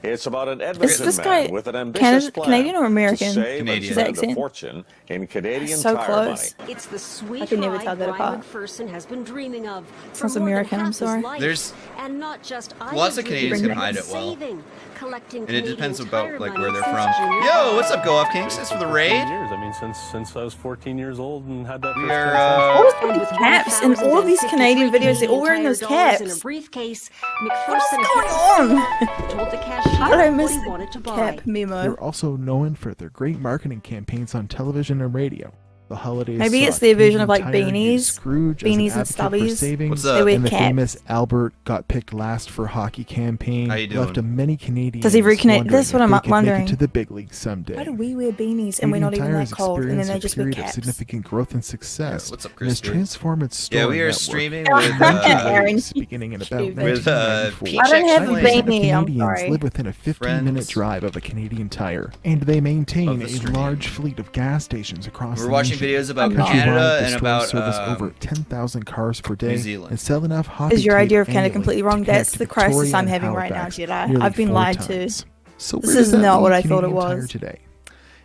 It's about an Is Edmonton this man guy with an ambitious plan Canadian or to American? save Canadian. and spend a Accent. fortune in Canadian So tire close. money. It's the sweet I could never ride tell that Brian apart. McPherson has been dreaming of. Sounds for more than American, I'm half his sorry. life. There's and not just lots of Canadians can hide it well. saving, collecting And it depends Canadian about tire like money where they're since from. junior Yo, high. what's up, Go Off Kings? Thanks for the raid. Years. I mean, since I was 14 years old and had that We first are, taste. All of these caps in all of these Canadian videos, they're all wearing those caps. In a briefcase, What's McPherson going on? told the cashier How did I what miss he the wanted to buy. cap memo? They're also known for their great marketing campaigns on television and radio. The holidays Maybe saw it's their version of, like, Canadian Tire use beanies. Scrooge as an Beanies and advocate for stubbies. savings, What's up? They wear and the caps. famous Albert got picked last for hockey campaign How you doing? left a many Canadians Does he reconnect? wondering That's what if I'm they could wondering. make it to the big leagues someday. Why do we wear beanies and we're not even Canadian that Tire cold, and then has they experienced just a wear period of caps? significant growth and success. Yeah, what's up, and has Christy? transformed its store Yeah, we are network streaming to with, Aaron. years, beginning in about With, 1994. I don't have a Peachxflame. Percent of beanie, I'm Canadians sorry. live within a 15-minute Friends. drive of a Canadian Tire, and they maintain Of the a stream. large fleet of gas stations across We're the watching nation. videos about Countrywide, Canada the and stores about service over 10,000 cars per day New Zealand. and sell enough hockey Is your tape idea of Canada annually completely to wrong? That's connect the crisis Victoria I'm and having right now, Halifax Jedi. nearly I've been 4 lied to. times. So This where does is that not what leave I thought it Canadian Tire was. today?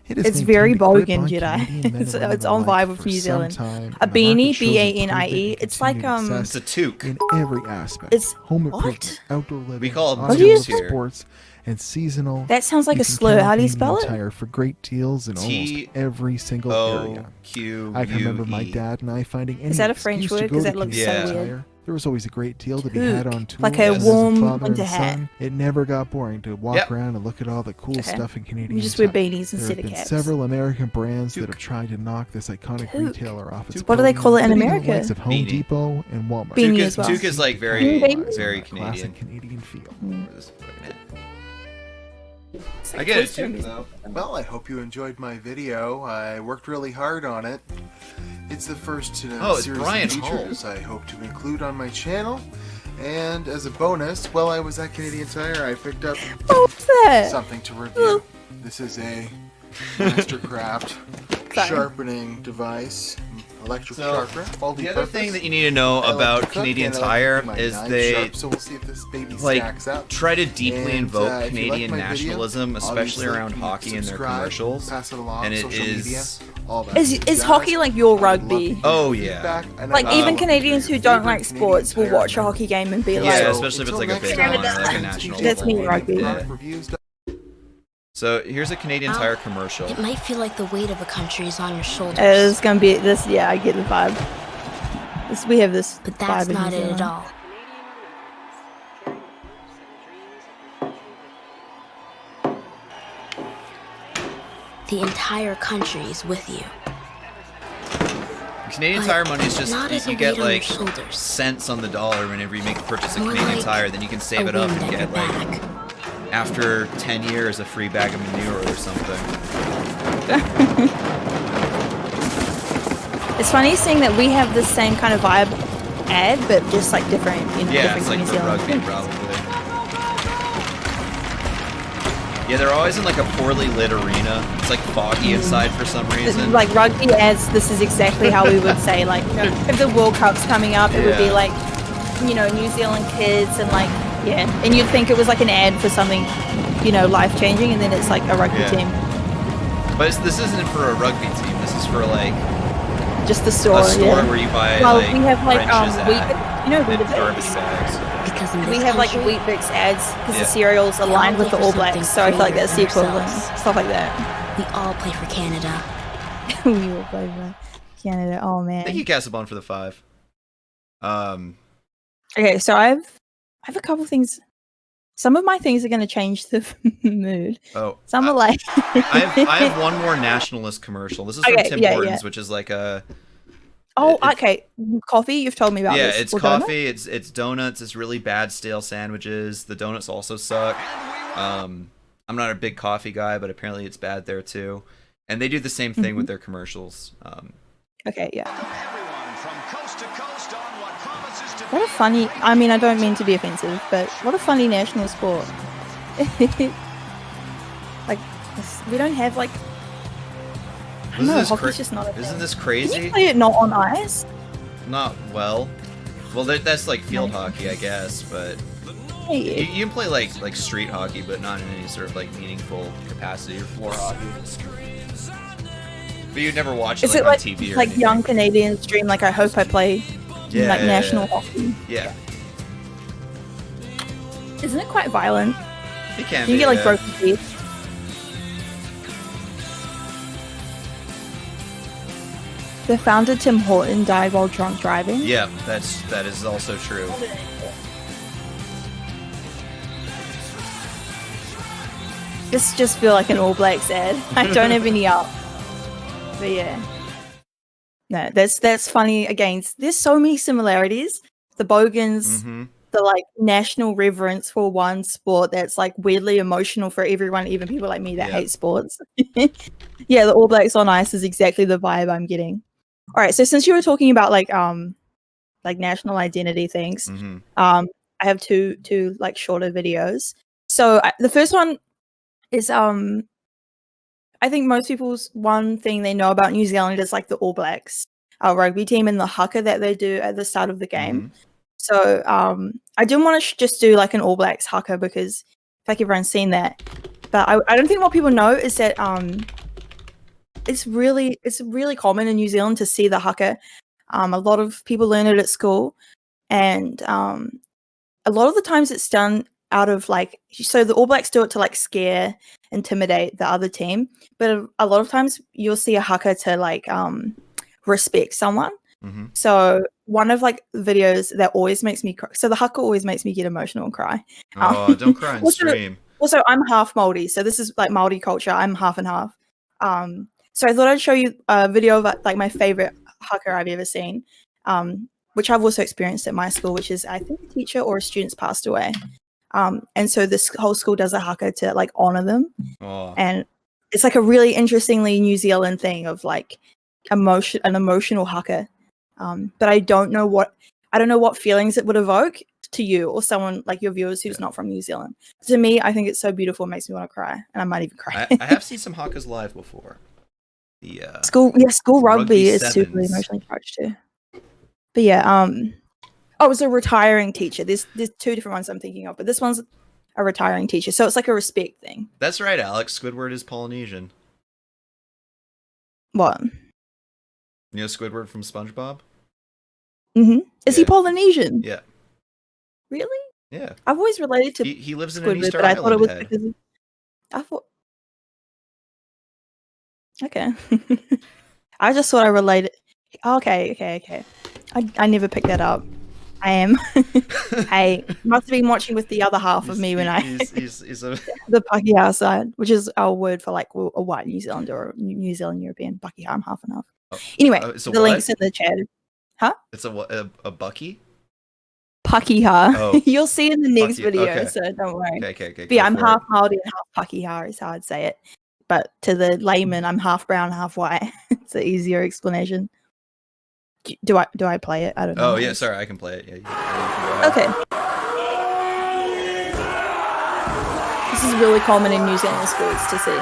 It has It's very maintained a grip Bogan, on Jedi. Canadian men It's and women on alike vibe with for New some Zealand. time, A and the market beanie, shows it B-A-N-I-E. proving It's like continued It's a success toque. in every aspect. It's- home what? improvement, outdoor living, We call them automotive toques here. sports, and seasonal. That sounds like You a can slur. count How do you Canadian spell it? Tire for great deals in almost T every single area. O-Q-U-E. I can remember my dad and I finding any Is that a French excuse to word? go 'Cause to that looks so Canadian weird. Tire. There was always a great deal to be Toque. had on tour. Like a as warm father winter and hat. son. It never got boring to walk Yep. around and look at all the cool Okay. stuff in Canadian You just wear Tire. beanies There instead have of been caps. several American brands that Toque. have tried to knock this iconic Toque. retailer off its What do they call it in podium, including America? The likes of Home Beanie. Depot and Walmart. Beanie Toque as well. Toque is like very, Beanie? very Classic Canadian. Canadian feel. Where this fucking at? I get it too, though. Well, I hope you enjoyed my video. I worked really hard on it. It's the first in a Oh, it's series Brian of features I hope to include on my channel. And as a bonus, while I was at Canadian Tire, I picked up What's that? something to review. This is a Mastercraft sharpening device, electric sharpener. The other thing that you need to know about Canadian Tire is they so we'll see if this baby like stacks up. try to deeply And, invoke if you Canadian like my video, nationalism, especially obviously around you hockey and their subscribe, commercials. pass it along, And it social media, is all that. Is Guys, hockey like your I would love rugby? to hear Oh, your yeah. feedback, and Like I'd even love to Canadians hear who your don't favorite like sports will Canadian watch a Tire hockey game and be Yeah, like, especially if it's like a big one, like a national That's me, level. rugby. Yeah. reviews. So here's a Canadian Tire commercial. It might feel like the weight of a country is on your shoulders. It's gonna be this. Yeah, I get the vibe. We have this. But that's vibe in not New it at Zealand. all. The entire country is with you. Canadian But Tire money is just not as a you get weight on your like shoulders. cents on the dollar whenever you make a purchase of More Canadian like Tire, then you can save a it up wind and at your get like after 10 years a free bag of manure or something. It's funny seeing that we have the same kind of vibe ad, but just like different, you know, Yeah, different it's from like New the Zealand. rugby probably. Yeah, they're always in like a poorly lit arena. It's like foggy inside for some reason. Like rugby ads, this is exactly how we would say, like, you know, if the World Cup's coming up, it would be like, you know, New Zealand kids and like, yeah. And you'd think it was like an ad for something, you know, life-changing, and then it's like a rugby team. But this isn't for a rugby team. This is for like just the store. A store where you buy like we have like French's you know, we have like Weet-Bix ads because the cereals aligned with the All Blacks, so I feel like that's the equivalent, stuff like that. We all play for Canada. We all play for Canada. Oh man. Thank you, Casabon, for the 5. Okay, so I have a couple things. Some of my things are going to change the mood. Oh, some are like. I have one more nationalist commercial. This is from Tim Hortons, which is like a. Oh, okay. Coffee. You've told me about this. Yeah, it's coffee. It's donuts. It's really bad stale sandwiches. The donuts also suck. I'm not a big coffee guy, but apparently it's bad there too. And they do the same thing with their commercials. Okay, yeah. What a funny, I mean, I don't mean to be offensive, but what a funny national sport. Like, we don't have, like, I don't know, hockey's just not a thing. Isn't this crazy? Can you play it not on ice? Not well. Well, that's like field hockey, I guess, but you can play like street hockey, but not in any sort of like meaningful capacity or floor hockey. But you'd never watch it, like, on TV or like anything. young Canadians dream, like, I hope I play national hockey. Yeah. Isn't it quite violent? It can You be, get like broken teeth. The founder Tim Horton died while drunk driving. Yeah, that is also true. This just feel like an All Blacks ad. I don't have any up. But yeah. No, that's funny. Again, there's so many similarities. The Bogans, the like national reverence for one sport that's like weirdly emotional for everyone, even people like me that hate sports. Yeah, the All Blacks on ice is exactly the vibe I'm getting. All right, so since you were talking about like national identity things, I have two like shorter videos. So the first one is I think most people's one thing they know about New Zealand is like the All Blacks rugby team and the haka that they do at the start of the game. So I didn't want to just do like an All Blacks haka because I feel like everyone's seen that. But I don't think what people know is that it's really common in New Zealand to see the haka. A lot of people learn it at school, and a lot of the times it's done out of like, so the All Blacks do it to like scare, intimidate the other team, but a lot of times you'll see a haka to like respect someone. So one of like videos that always makes me cry, so the haka always makes me get emotional and cry. Oh, don't cry and stream. Also, I'm half Māori, so this is like Māori culture. I'm half and half. So I thought I'd show you a video of like my favorite haka I've ever seen, which I've also experienced at my school, which is I think a teacher or a student's passed away. And so this whole school does a haka to like honor them. And it's like a really interestingly New Zealand thing of like an emotional haka. But I don't know what feelings it would evoke to you or someone like your viewers who's not from New Zealand. To me, I think it's so beautiful, it makes me want to cry, and I might even cry. I have seen some hakas live before. The school rugby is super emotionally charged too. But yeah, it was a retiring teacher. There's two different ones I'm thinking of, but this one's a retiring teacher, so it's like a respect thing. That's right, Alex. Squidward is Polynesian. What? You know Squidward from SpongeBob? Is he Polynesian? Yeah. Really? Yeah. I've always related to he lives in Squidward, an Easter but I thought it was Island because I thought. Okay. I just thought I related. Okay. I never picked that up. I am. Hey, must have been watching with the other half of me when he's the Pakeha side, which is our word for like a white New Zealander or New Zealand European. Pakeha, I'm half and half. Anyway, the link's in the chat. Huh? It's a Bucky? Pakeha. Oh. You'll see in the next Pakeha, video, okay. so don't worry. Okay. But yeah, I'm half Māori and half Pakeha is how I'd say it. But to the layman, I'm half brown, half white. It's an easier explanation. Do I play it? I don't know. Oh yeah, sorry, I can play it. Yeah. Okay. This is really common in New Zealand schools to see.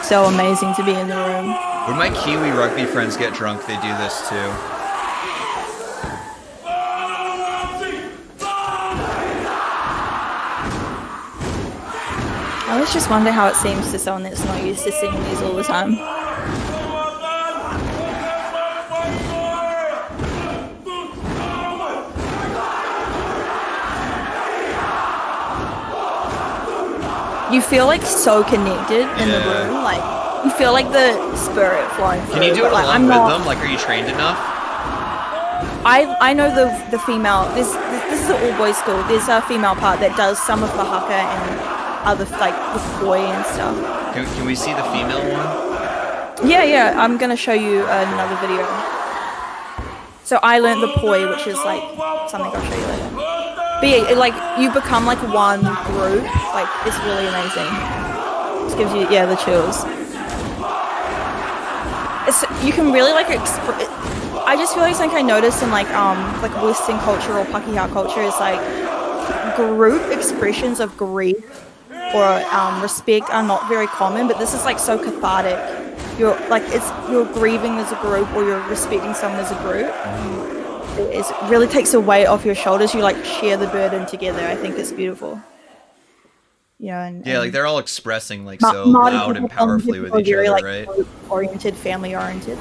So amazing to be in the room. When my Kiwi rugby friends get drunk, they do this too. I always just wonder how it seems to someone that's not used to singing these all the time. You feel like so connected in the room, like you feel like the spirit flowing through. Can you do it like, along with them? Like, are you trained enough? I know the female. This is an all boys school. There's a female part that does some of the haka and other like the boy and stuff. Can we see the female one? Yeah. I'm gonna show you another video. So I learned the poi, which is like something I'll show you later. But yeah, like you become like one group. Like it's really amazing. Just gives you the chills. You can really like I just feel like something I noticed in like Western culture or Pakeha culture is like group expressions of grief or respect are not very common, but this is like so cathartic. You're grieving as a group or you're respecting someone as a group. It really takes a weight off your shoulders. You like share the burden together. I think it's beautiful. You know, and like they're all expressing like so loud and powerfully with each other, right? Oriented, family oriented.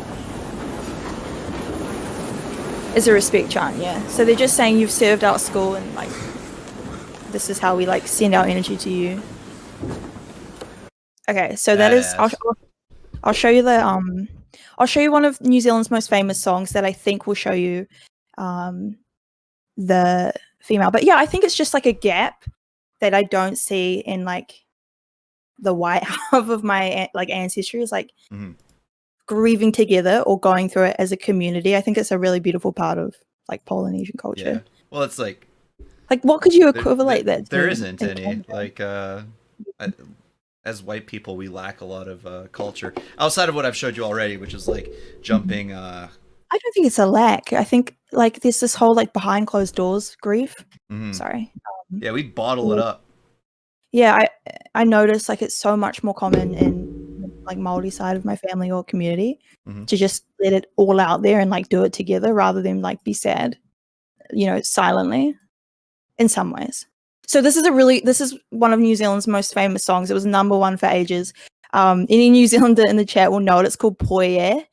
It's a respect chant, yeah. So they're just saying you've served out school and like this is how we like send our energy to you. Okay, so that is. I'll show you the I'll show you one of New Zealand's most famous songs that I think will show you the female. But yeah, I think it's just like a gap that I don't see in like the white half of my like ancestry is like grieving together or going through it as a community. I think it's a really beautiful part of like Polynesian culture. Yeah. Well, it's like what could you equivalent that to? There isn't any like as white people, we lack a lot of culture outside of what I've showed you already, which is like jumping. I don't think it's a lack. I think like there's this whole like behind closed doors grief. Sorry. Yeah, we bottle it up. Yeah, I noticed like it's so much more common in like Māori side of my family or community to just let it all out there and like do it together rather than like be sad, you know, silently in some ways. So this is one of New Zealand's most famous songs. It was #1 for ages. Any New Zealander in the chat will know it. It's called Poie.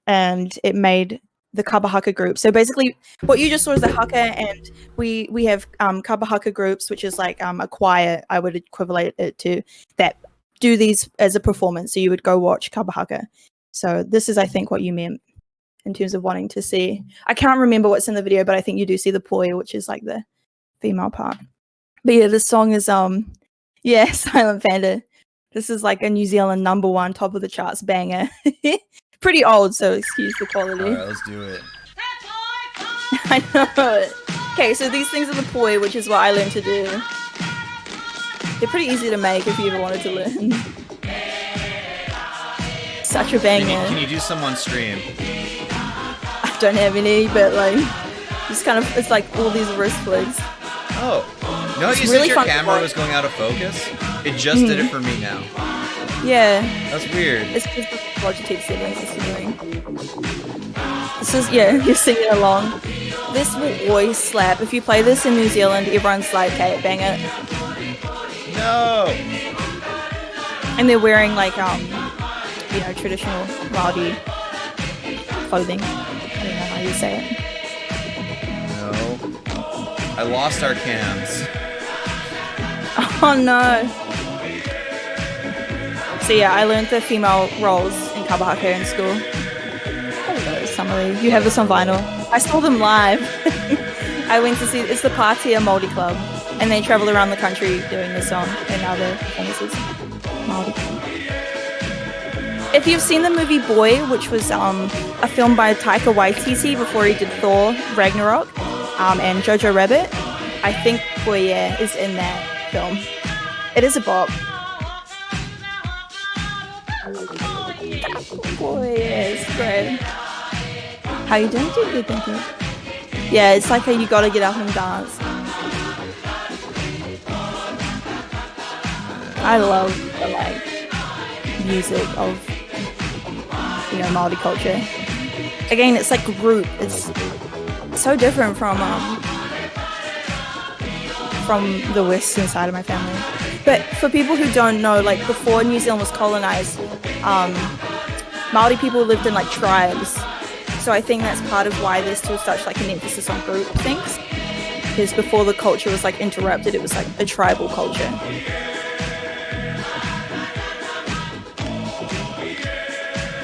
And it made the kapa haka group. So basically what you just saw is the haka, and we have kapa haka groups, which is like a choir, I would equivalent it to, that do these as a performance. So you would go watch kapa haka. So this is, I think, what you meant in terms of wanting to see. I can't remember what's in the video, but I think you do see the poi, which is like the female part. But yeah, this song is Silent Panda. This is like a New Zealand #1 top of the charts banger. Pretty old, so excuse the quality. Alright, let's do it. I know. Okay, so these things are the poi, which is what I learned to do. They're pretty easy to make if you ever wanted to learn. Such a banger. Can you do some on stream? I don't have any, but like, just kind of, it's like all these wrist flicks. Oh, no, you said your camera was going out of focus? It just did it for me now. Yeah. That's weird. It's because the Logitech settings is doing. This is, you're singing along. This will always slap. If you play this in New Zealand, everyone's like, okay, bang it. No! And they're wearing like, traditional Māori clothing. I don't know how you say it. No. I lost our cams. Oh no. So yeah, I learned the female roles in kapa haka in school. Hello, Summery. You have this on vinyl. I saw them live. I went to see, it's the Pātea Māori Club, and they travel around the country doing this song and other performances. Māori. If you've seen the movie Boy, which was a film by Taika Waititi before he did Thor Ragnarok and Jojo Rabbit, I think Boye is in that film. It is a bop. Boy, it's great. How you doing? Good, thank you. Yeah, it's like you gotta get up and dance. I love the music of Māori culture. Again, it's like group. It's so different from the western side of my family. But for people who don't know, like before New Zealand was colonized, Māori people lived in like tribes. So I think that's part of why there's still such like an emphasis on group things. Because before the culture was like interrupted, it was like a tribal culture.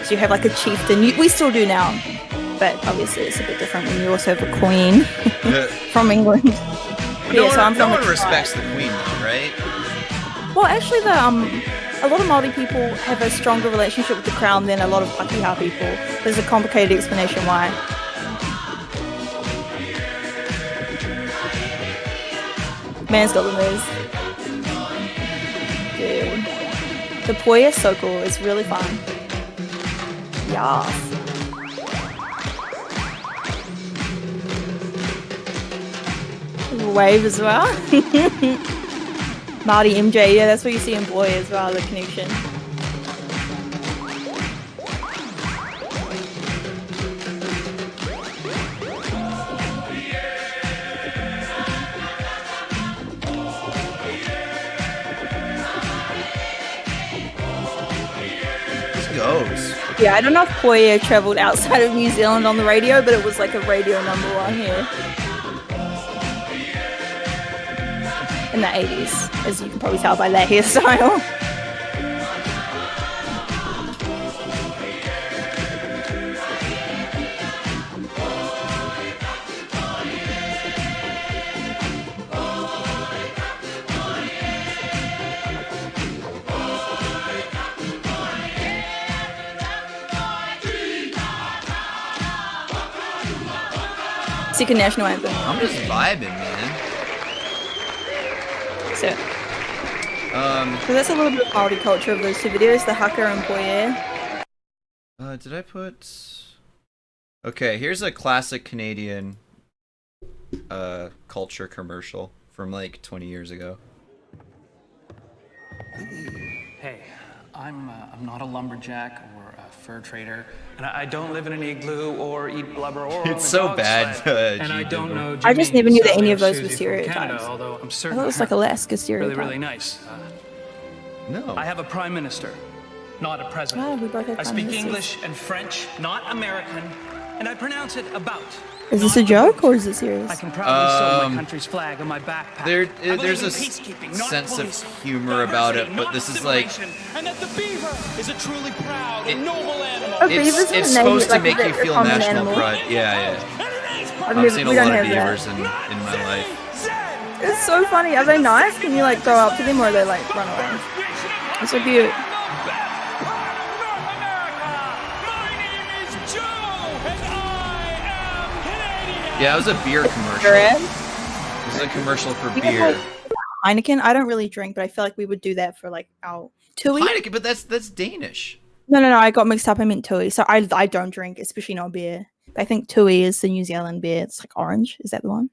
So you have like a chieftain. We still do now, but obviously it's a bit different when you also have a queen from England. No one respects the queen, though, right? Well, actually, a lot of Māori people have a stronger relationship with the crown than a lot of Pakeha people. There's a complicated explanation why. Man's got the moves. Dude. The Poya so cool. It's really fun. Yes. Wave as well. Māori MJ, yeah, that's what you see in Boy as well, the connection. Goes. Yeah, I don't know if Poya travelled outside of New Zealand on the radio, but it was like a radio #1 here. In the 80s, as you can probably tell by that hairstyle. Second national anthem. I'm just vibing, man. So that's a little bit of Māori culture of those two videos, the haka and Poya. Did I put... Okay, here's a classic Canadian culture commercial from like 20 years ago. Hey, I'm not a lumberjack or a fur trader, and I don't live in an igloo or eat blubber or It's so bad. And I don't know. I just never knew that any of those were Susie from stereotypes. Canada, although I'm I certain thought it was like Alaska really, stereotype. really nice. No. I have a prime minister, not a president. Oh, we both have I prime speak ministers. English and French, not American, and I pronounce it about. Is this a joke or is it serious? I can proudly sew my country's flag on my backpack. There's a sense of humor about it, but this is like... And that the beaver is a truly proud and noble animal. It's supposed to make you feel national pride. Yeah. I've seen a lot of beavers in my life. It's so funny. Are they nice? Can you like go up to them or are they like run away? It's so cute. Yeah, it was a beer commercial. It was a commercial for beer. Heineken. I don't really drink, but I feel like we would do that for like our Tui. Heineken, but that's Danish. No. I got mixed up. I meant Tui. So I don't drink, especially not beer. I think Tui is the New Zealand beer. It's like orange. Is that the one?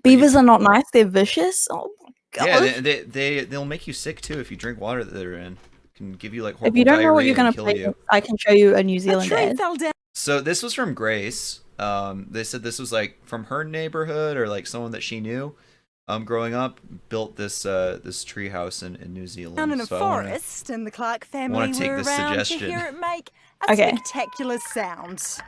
Beavers are not nice. They're vicious. Oh my god. Yeah, they'll make you sick too if you drink water that they're in. It can give you like horrible If you don't know what you're diarrhea gonna and kill play, you. I can show you a New Zealand ad. So this was from Grace. They said this was like from her neighborhood or like someone that she knew growing up built this this tree house in New Zealand. Down in a So forest, and the Clark family take were this around to suggestion. hear it make a Okay. spectacular sound.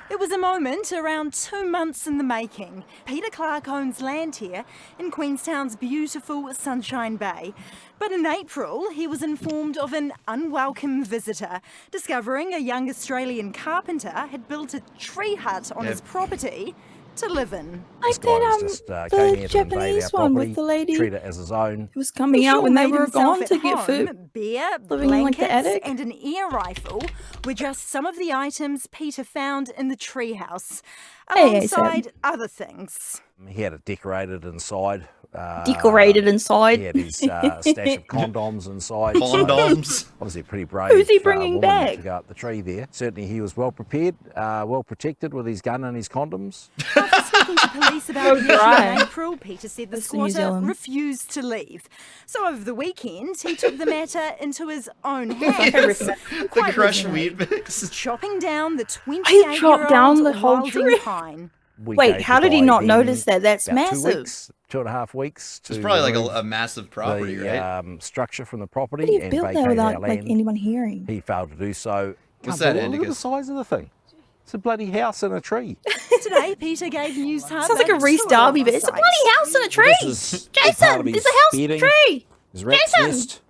It was a moment around 2 months in the making. Peter Clark owns land here in Queenstown's beautiful Sunshine Bay. But in April, he was informed of an unwelcome visitor, discovering a young Australian carpenter had built a tree hut on his property to live in. Like that, the Japanese one with the lady treat it as his own. who was coming out when they were gone to get food. Beer, living in like the blankets, attic. and an air rifle were just some of the items Peter found in the treehouse, Hey, Sam. alongside other things. He had it decorated inside. Decorated inside. He had his stash of condoms inside. Condoms. Obviously pretty brave. Who's he bringing woman back? to go up the tree there. Certainly he was well prepared, well protected with his gun and his condoms. After Talking to police about the issue in April, Peter said the squatter refused to leave. So over the weekend, he took the matter into his own hands. The crushed wheat mix. Chopping down the 28-year-old He chopped down the whole wilding tree. pine. Wait, how did he not notice that? That's about massive. 2.5 weeks. It's probably like a massive property, right? Structure from the property. But he and built that vacate without our like land. anyone hearing. He failed to do so. What's that, Look at the Indicus? size of the thing. It's a bloody house in a tree. Today, Peter gave News Hub. Sounds like a Reese Darby, but it's a bloody house in a tree. Jason, there's a house in a tree. His rat's Jason! nest,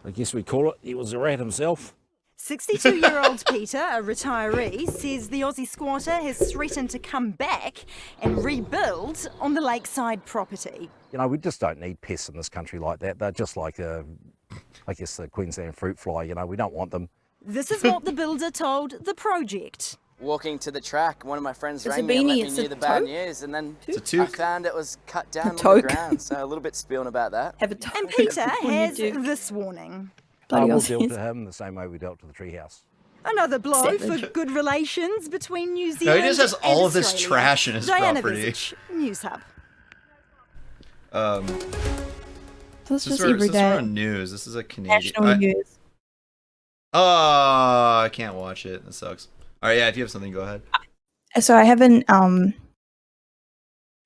I guess we call it. He was a rat himself. 62-year-old Peter, a retiree, says the Aussie squatter has threatened to come back and rebuild on the lakeside property. You know, we just don't need pests in this country like that. They're just like, I guess, the Queensland fruit fly. You know, we don't want them. This is what the builder told The Project. Walking to the track, one of my friends It's rang a me and let beanie, me it's knew a the bad toque. news, and then It's I a toque. found it was cut down on the toque. ground, so a little bit spewing about that. Have a toque. And Peter has You do. this warning. Bloody We'll Aussies. deal to him the same way we dealt to the treehouse. Another blow Savage. for good relations between New No, Zealand he just has and all of this Australia. trash in his Diana property. Visage, News Hub. That's This is just every day. on news. This is a Canadian. National news. Oh, I can't watch it. That sucks. All right, yeah. If you have something, go ahead. So I haven't.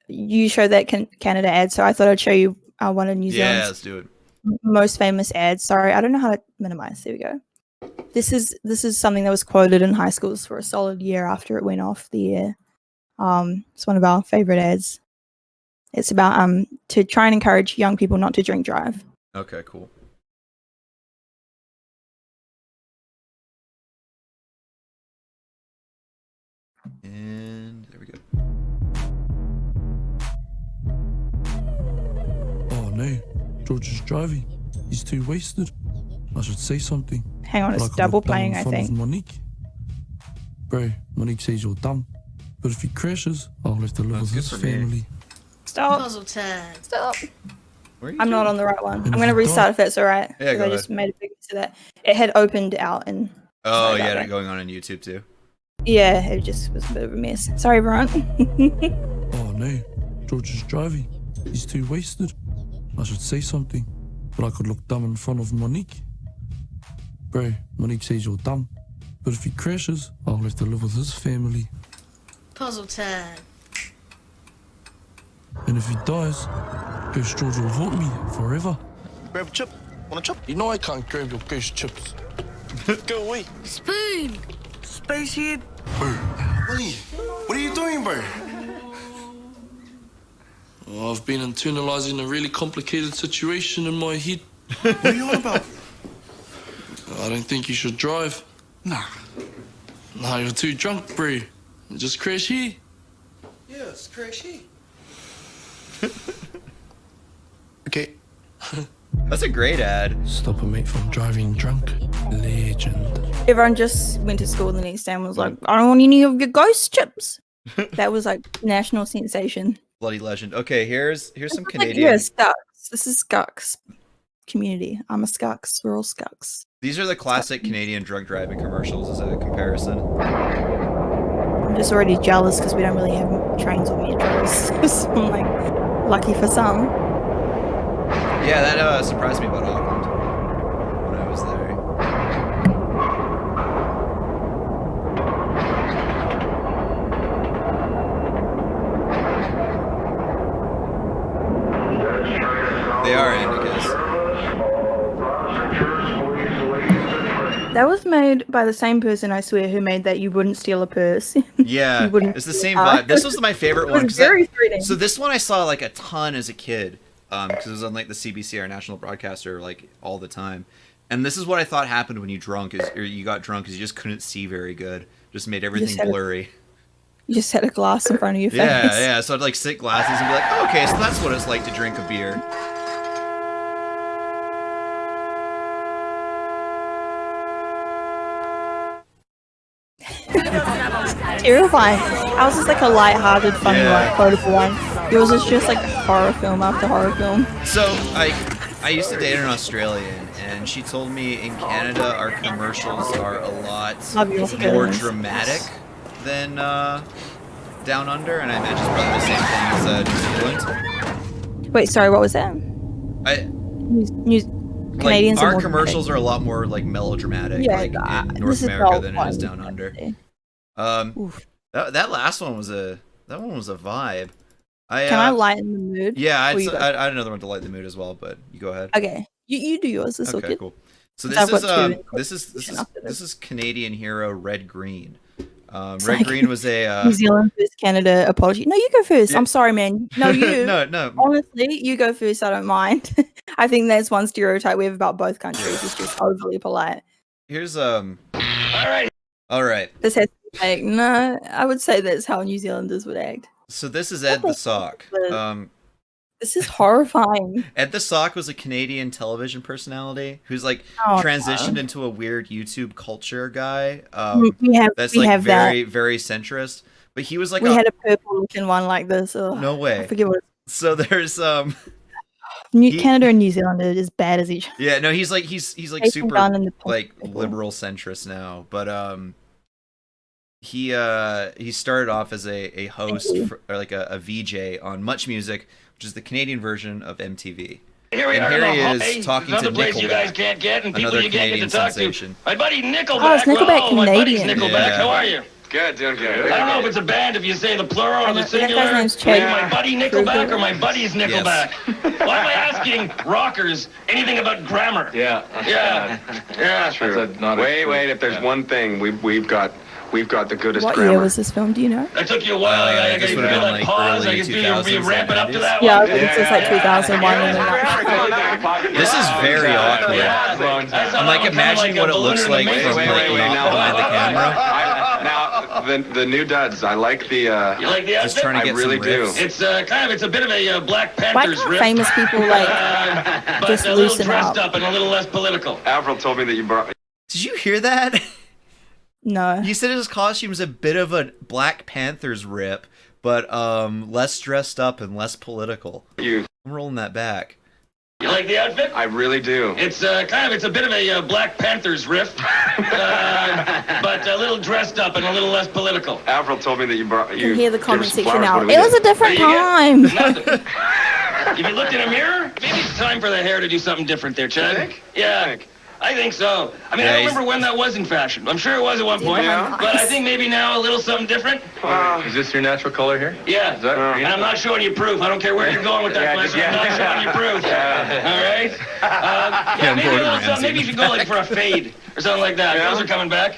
You showed that Canada ad, so I thought I'd show you one of New Yeah, Zealand's let's do it. most famous ads. Sorry, I don't know how to minimize. There we go. This is something that was quoted in high schools for a solid year after it went off the air. It's one of our favorite ads. It's about to try and encourage young people not to drink drive. Okay, cool. And there we go. Oh no, George is driving. He's too wasted. I should say something. Hang on, But I it's could double look down playing, in I front of think. Monique. Bro, Monique says you're dumb. But if he crashes, I'll have to live with his good for me. family. Stop. Puzzle time. Stop. Where are you I'm not doing? on the right one. And I'm if going to you restart don't- if that's all right. Yeah, 'cause go I just ahead. made a big mess of that. It had opened out and. Oh, sorry yeah, about they're that. going on YouTube too. Yeah, it just was a bit of a mess. Sorry, everyone. Oh no, George is driving. He's too wasted. I should say something. But I could look dumb in front of Monique. Bro, Monique says you're dumb. But if he crashes, I'll have to live with his family. Puzzle time. And if he dies, Ghost George will haunt me forever. Grab a chip. Want a chip? You know I can't grab your ghost chips. Go away. Spoon. Spacehead. Bro, what are you doing, bro? Oh, I've been internalizing a really complicated situation in my head. What are you on about? I don't think you should drive. Nah. Nah, you're too drunk, bro. Just crash here. Yeah, it's crashy. Okay. That's a great ad. Stop a mate from driving drunk. Legend. Everyone just went to school the next day and was like, I don't want any of your ghost chips. That was like national sensation. Bloody legend. Okay, here's some Like, Canadian. yeah, Scucks. This is Scucks community. I'm a Scucks. We're all Scucks. These are the classic Canadian drunk driving commercials as a comparison. I'm just already jealous because we don't really have trains or metros. So I'm like, lucky for some. Yeah, that surprised me about Auckland when I was there. They are Indicus. That was made by the same person, I swear, who made that you wouldn't steal a purse. Yeah, You wouldn't it's the same steal a vibe. This was my favorite It one. was 'cause very threatening. So this one I saw like a ton as a kid, because it was on like the CBC, our national broadcaster, like all the time. And this is what I thought happened when you got drunk, is you just couldn't see very good. Just made everything had a- blurry. You just had a glass in front of your face. Yeah. So I'd like sit glasses and be like, oh, okay, so that's what it's like to drink a beer. Terrifying. Ours is like a light-hearted, funny, Yeah. like quotable one. Yours is just like horror film after horror film. So I used to date an Australian, and she told me in Canada our commercials are a lot Love you, more Australians. dramatic than Down Under, and I imagine it's probably the same thing as New Zealand. Wait, sorry, what was that? Canadians our are more commercials dramatic. are a lot more like melodramatic, Yeah, like in this North is America all than it is fun. Down Under. That last one was a vibe. Can I lighten the mood? Yeah, I Or you go? had another one to light the mood as well, but you go ahead. Okay, you do yours. This Okay, good. cool. So 'Cause this I've is got two this is Canadian hero Red Green. It's Red like Green was a New Zealand versus Canada apology. No, you go first. I'm sorry, man. No, you. no. Honestly, you go first. I don't mind. I think there's one stereotype we have about both countries. It's just overly polite. Here's All right. This has to be like, no, I would say that's how New Zealanders would act. So this is Ed the Sock. This is horrifying. Ed the Sock was a Canadian television personality who's like Oh, transitioned no. into a weird YouTube culture guy. We have That's we like have that. very centrist. But he was like We had a purple looking one like this. Ugh, no way. I forget what. So there's Canada and New Zealand are as bad as each other. yeah, no, he's like super Taken down in the like liberal centrist now, but he started off as a host or like a VJ on Much Music, which is the Canadian version of MTV. Here we and are here in he Hawaii, is talking to another place you guys Nickelback, can't get and people another you can't get Canadian to talk sensation. to. My buddy Nickelback. Oh, is Nickelback my buddy's Canadian? Nickelback. Yeah. How are you? Good, doing good. I don't know if it's a band if you say the plural or the That guy's singular. name's Maybe Chad my buddy Nickelback Kruger. or my buddy's Nickelback. Why am I asking rockers anything about grammar? Yeah. Yeah. True. Wait, if there's one thing we've got the goodest What grammar. year was this film? Do you know? That took you a while. I this got would have to been like like pause. I early guess you 2000s, ramp it up to that Yeah, one. I think it's like 2001 and then that. This is very awkward. Yeah. I'm like imagining what it looks like from like not behind the camera. Now the new duds. I like the. You like the Just outfit? trying to I get really some do. riffs. It's it's a bit of a Black Why Panthers can't riff. famous people like but just a little loosen dressed up? up and a little less political. Avril told me that you brought. Did you hear that? No. He said his costume's a bit of a Black Panthers rip, but less dressed up and less political. I'm rolling that back. You like the outfit? I really do. It's it's a bit of a Black Panthers riff, but a little dressed up and a little less political. Avril told me that you brought. You can hear the comment gave her some section flowers. now. What do we It do? was a different time. Nothing. If you looked in a mirror, maybe it's time for the hair to do something different there, Chad. You think? Yeah. I think so. I mean, I don't remember when that was in fashion. I'm sure it was at one point, but I think maybe now a little something different. Is this your natural color here? Yeah, Is that green? and I'm not showing you proof. I don't care where you're going with that question. I'm not showing you proof. All right? Yeah, maybe a little something. Maybe you should go like for a fade or something like that. Those are coming back.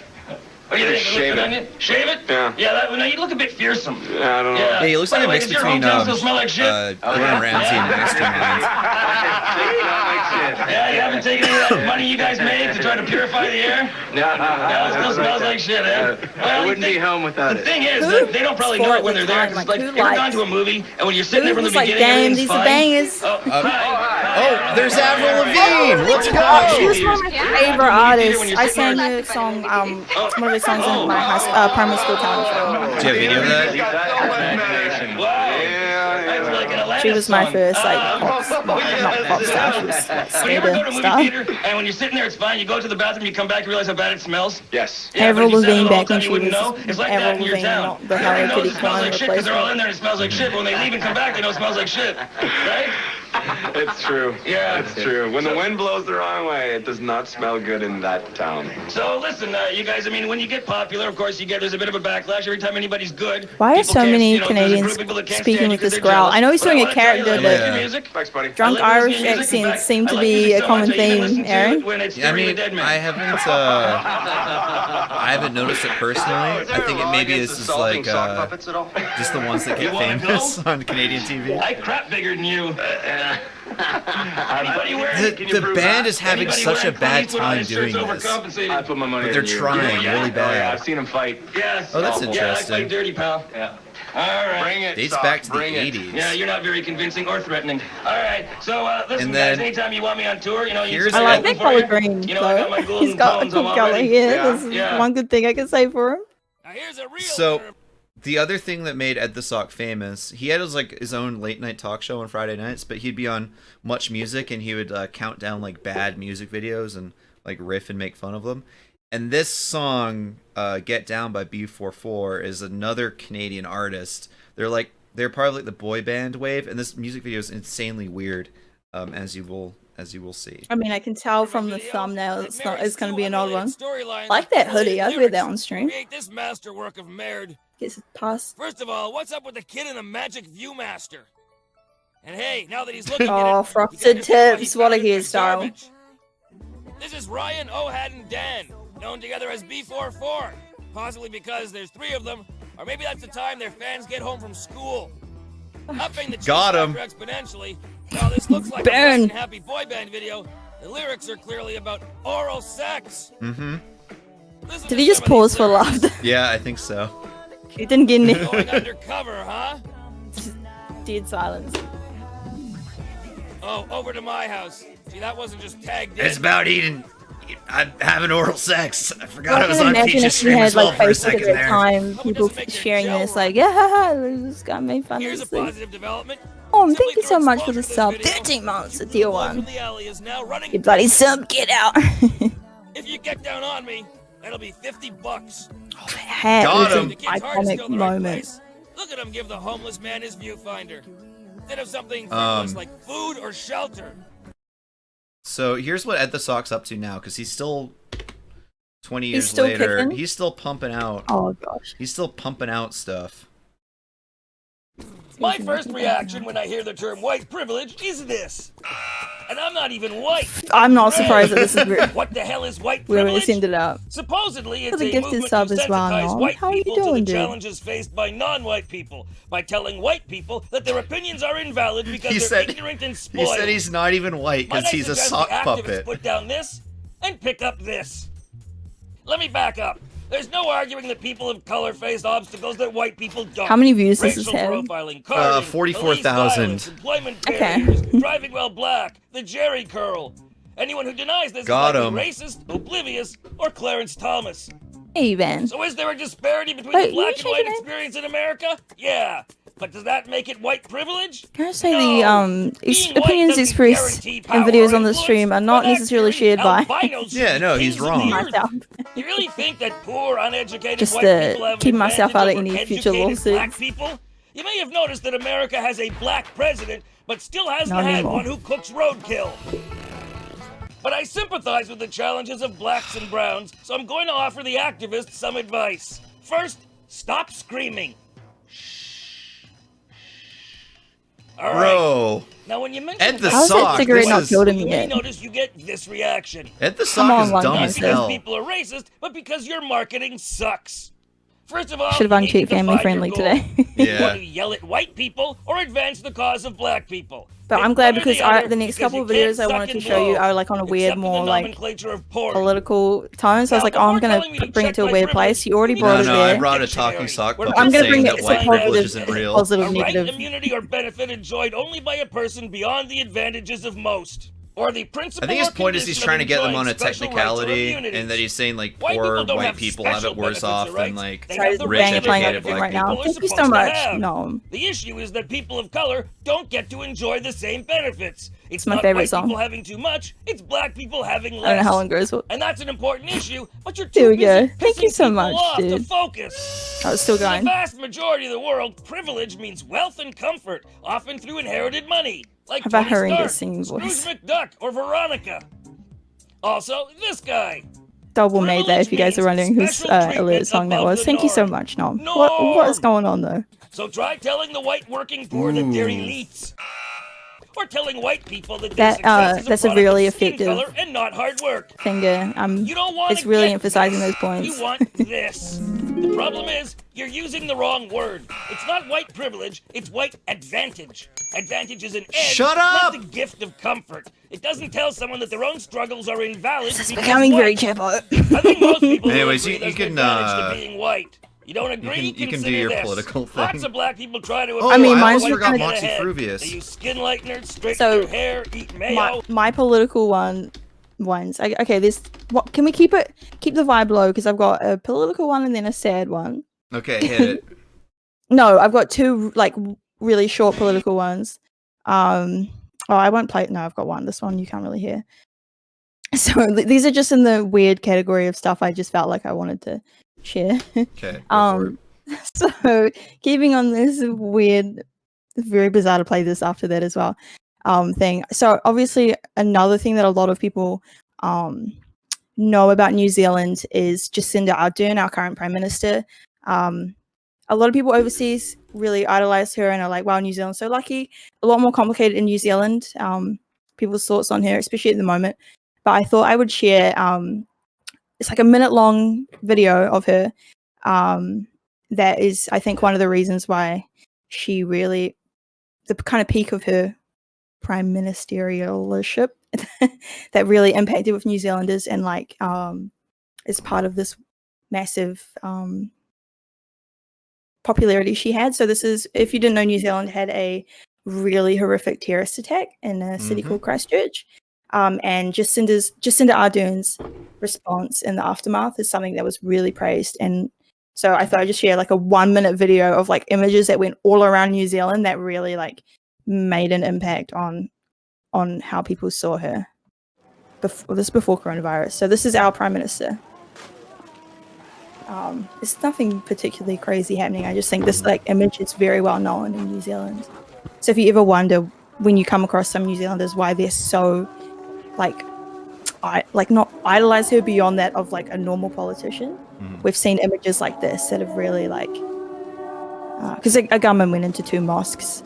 What do you think? Shave Look good it. on you? Shave it? Yeah. Yeah, no, you look a bit fearsome. Yeah, I don't know. Yeah, he looks like a mix does your between hometown still smell like shit? Gordon Ramsay and Mastermind. Yeah, you haven't taken any of that money you guys made to try to purify the air? No. It still smells like shit, eh? I wouldn't be home without The it. thing is, that they don't probably know it when they're there. 'Cause it's like, you ever gone to a movie, and when you're sitting there from the Who's like, beginning, damn, everything's these are fine. bangers. Oh, there's Avril Lavigne. Let's She go. was one of my favorite artists. I sang her song, one of her songs in my primary school talent show. Do you have a video of that? She was my first like pop, not pop star. She was like When you ever go to a skater movie star. theater, and when you're sitting there, it's fine. You go to the bathroom, you come back, you realize how bad it smells. Yes. Yeah, but Avril if you sat there Lavigne the whole back when time, she you wouldn't was know. It's like that Avril in your Lavigne, town. not the Everybody Hello knows Kitty it smells clone like shit because they're all in replacement. there and it smells like shit. But when they leave and come back, they know it smells like shit. Right? It's true. Yeah. It's true. When the wind blows the wrong way, it does not smell good in that town. So listen, you guys. I mean, when you get popular, of course, there's a bit of a backlash every time anybody's good. Why are people so can't- many you know, there's a group Canadians of people that can't speaking stand you with 'cause this they're growl? jealous. I know he's But doing a wanna tell you character, that I like your but music. Thanks, buddy. drunk I like Irish listening to music. In accents fact, seem I to like be music a so common much, I even theme, listen to Aaron. it when it's Yeah, I Three mean, Dead Men. I haven't noticed it personally. I think it maybe this is like just the ones that get You wanna famous on Canadian TV. I crap bigger than you. Anybody wearing The band is having anybody such a wearing bad Clint Eastwood time shirts doing this. overcompensated? I put my money But they're on you. trying Yeah. really bad. I've seen them fight. Yes. Oh, that's Yeah, I interesting. play dirty, pal. Yeah. All right. Bring it. Dates Sock, back to the bring it. 80s. Yeah, you're not very convincing or threatening. All right, so listen, And guys. then- Anytime you want me on tour, you know, you Here's I a- like that for color you. green. You know, I got my Though. golden He's got a tones cool on color already. here. Yeah. This is Yeah. one good thing I can say for him. So, the other thing that made Ed the Sock famous, he had his own late night talk show on Friday nights, but he'd be on Much Music and he would count down like bad music videos and like riff and make fun of them. And this song, "Get Down" by B44, is another Canadian artist. They're probably like the boy band wave, and this music video is insanely weird, as you will see. I mean, I can tell from the thumbnail it's going to be an old one. I like that hoodie. I'd wear that on stream. Create this masterwork of merd. Gets it past. First of all, what's up with the kid in the Magic Viewmaster? And hey, now that he's looking at Oh, it, frosted tips. What a hairstyle. garbage. This is Ryan, Ohad, and Dan, known together as B44. Possibly because there's 3 of them, or maybe that's the time their fans get home from school. Upping the cheese Got him. factor exponentially. Now this looks like Burn. a happy boy band video. The lyrics are clearly about oral sex. Mm-hmm. Listen Did to he just some of pause these for lyrics. laughter? Yeah, I think so. He didn't get any. Going undercover, huh? Dead silence. Oh, over to my house. See, that wasn't just tagged in. It's about I'm having oral sex. I forgot I I was can on imagine Peach's if you stream had as well like for a Facebook second at that there. time, people sharing this like, yeah, this guy made fun of Here's a this thing. positive development. Oh, thank you so much for the sub. 13 months, a deal one. The alley is now running. You bloody sub, get out. If you get down on me, that'll be $50. Hat Got was him. an iconic moment. Look at him give the homeless man his viewfinder. Instead of something frivolous like food or shelter. So here's what Ed the Sock's up to now, because he's still 20 years still later. kicking? He's still pumping out. Oh gosh. He's still pumping out stuff. My first reaction when I hear the term white privilege is this. And I'm not even white. I'm not surprised that this is real. What the hell is white We're privilege? gonna send it up. Supposedly, For it's the a gifted movement sub to as well, sensitize Nom. white How are you people to doing, the dude? challenges faced by non-white people by telling white people that their opinions are invalid because He they're said- ignorant and He spoiled. said he's not even white Might because I he's a suggest sock the activists puppet. Put down this and pick up this. Let me back up. There's no arguing that people of color face obstacles that white people don't. How many views does Racial this have? profiling, carding, 44,000. police violence, employment Okay. barriers, driving while black, the Jerry curl. Anyone who denies this Got is him. likely racist, oblivious, or Clarence Thomas. Hey, Ben. So is there a disparity between Wait, the black you and white shaking it? experience in America? Yeah. But does that make it white privilege? Can I say No. the Being white opinions doesn't expressed guarantee in power videos or on the stream are not influence, necessarily but shared by albinos Yeah, no, he's kings of wrong. the earth. myself. You really think that poor, uneducated Just white to people have an keep myself out of advantage any over future educated lawsuits. black people? You may have noticed that America has a black president, but still hasn't Not had anymore. one who cooks roadkill. But I sympathize with the challenges of blacks and browns, so I'm going to offer the activists some advice. First, stop screaming. All right. Bro. Now, when you mention Ed the How's that Sock. cigarette This not is, killed him you may yet? notice you get this reaction. Ed the Come Sock on, is Lung dumb Not as because hell. people are racist, but because your marketing sucks. First of all, Should have you need to unchecked family define your friendly goal. today. You Yeah. want to yell at white people or advance the cause of black people. But Pick I'm glad one or because the other the next because couple you of videos can't I suck wanted to and show you blow, are like on a weird, except in the more like nomenclature of porn. political tone. So I was Now, like, oh, I'm before gonna telling me to bring it check to a my weird privilege, place. You already you brought No, it no, I there. brought a talking sock We're puppet I'm gonna saying bring that it white to privilege positive, isn't real. positive, A right, negative. immunity, or benefit enjoyed only by a person beyond the advantages of most. Or the principle I think his or point is he's condition trying to of get them enjoying on a special rights or technicality, immunities. and that he's saying like White poor people don't white have people have it special worse benefits or off than rights. like They Sorry, have the rich bang rights playing that educated everything black right now. people. are Thank you so supposed to much. have. No, The issue is that people of color don't get to enjoy the same benefits. It's my not favorite white song. people having too much, it's black people having less. I don't know how long it goes. And that's an important issue, but you're There too we go. busy Thank you pissing so people much, off to dude. focus. Oh, it's still For the going. vast majority of the world, privilege means wealth and comfort, often through inherited money. Like How about Tony her in Stark, this singing voice? Scrooge McDuck, or Veronica. Also, this guy. Double made that if you guys are wondering whose alert song that was. Thank you so much, Nom. What is going on though? So try telling the white working poor that they're elites. Or telling white people that That, their success is that's a product really of skin effective color and not hard work. Finger. You don't want It's really get emphasizing this. those points. You want this. The problem is, you're using the wrong word. It's not white privilege, it's white advantage. Advantage is an edge, Shut up! not the gift of comfort. It doesn't tell someone that their own struggles are invalid. This is because becoming very white. Chapo. I think most people Anyways, agree you there's can, an advantage to being white. You don't agree? you can do Consider your this. political Lots thing. of black people try to. Oh, I mean, I mine's almost forgot kinda- Moxie They Fruvius. use skin lighteners, straighten So, their hair, eat mayo. my political ones. Okay, this. What can we keep it? Keep the vibe low because I've got a political one and then a sad one. Okay, hit it. No, I've got two like really short political ones. Oh, I won't play it. No, I've got one. This one you can't really hear. So these are just in the weird category of stuff I just felt like I wanted to share. Okay. So keeping on this weird, very bizarre to play this after that as well thing. So obviously another thing that a lot of people know about New Zealand is Jacinda Ardern, our current Prime Minister. A lot of people overseas really idolize her and are like, wow, New Zealand's so lucky. A lot more complicated in New Zealand. People's thoughts on her, especially at the moment. But I thought I would share, it's like a minute-long video of her that is, I think, one of the reasons why she really, the kind of peak of her prime ministerialship that really impacted with New Zealanders and like is part of this massive popularity she had. So this is, if you didn't know, New Zealand had a really horrific terrorist attack in a city called Christchurch. And Jacinda Ardern's response in the aftermath is something that was really praised. And so I thought I'd just share like a 1-minute video of like images that went all around New Zealand that really like made an impact on how people saw her before coronavirus. So this is our Prime Minister. It's nothing particularly crazy happening. I just think this like image is very well known in New Zealand. So if you ever wonder when you come across some New Zealanders why they're so not idolize her beyond that of like a normal politician, we've seen images like this that have really like because a gunman went into 2 mosques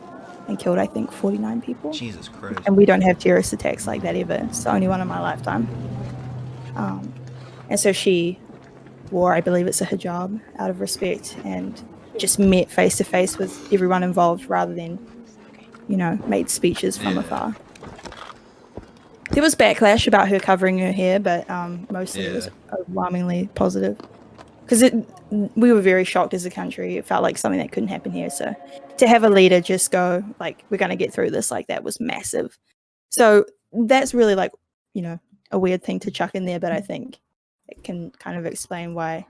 and killed I think 49 people. Jesus Christ. And we don't have terrorist attacks like that ever. It's the only one in my lifetime. And so she wore, I believe it's a hijab, out of respect, and just met face to face with everyone involved rather than, you know, made speeches from afar. There was backlash about her covering her hair, but mostly it was overwhelmingly positive. Because we were very shocked as a country. It felt like something that couldn't happen here. So to have a leader just go, like, we're going to get through this, like, that was massive. So that's really, like, you know, a weird thing to chuck in there, but I think it can kind of explain why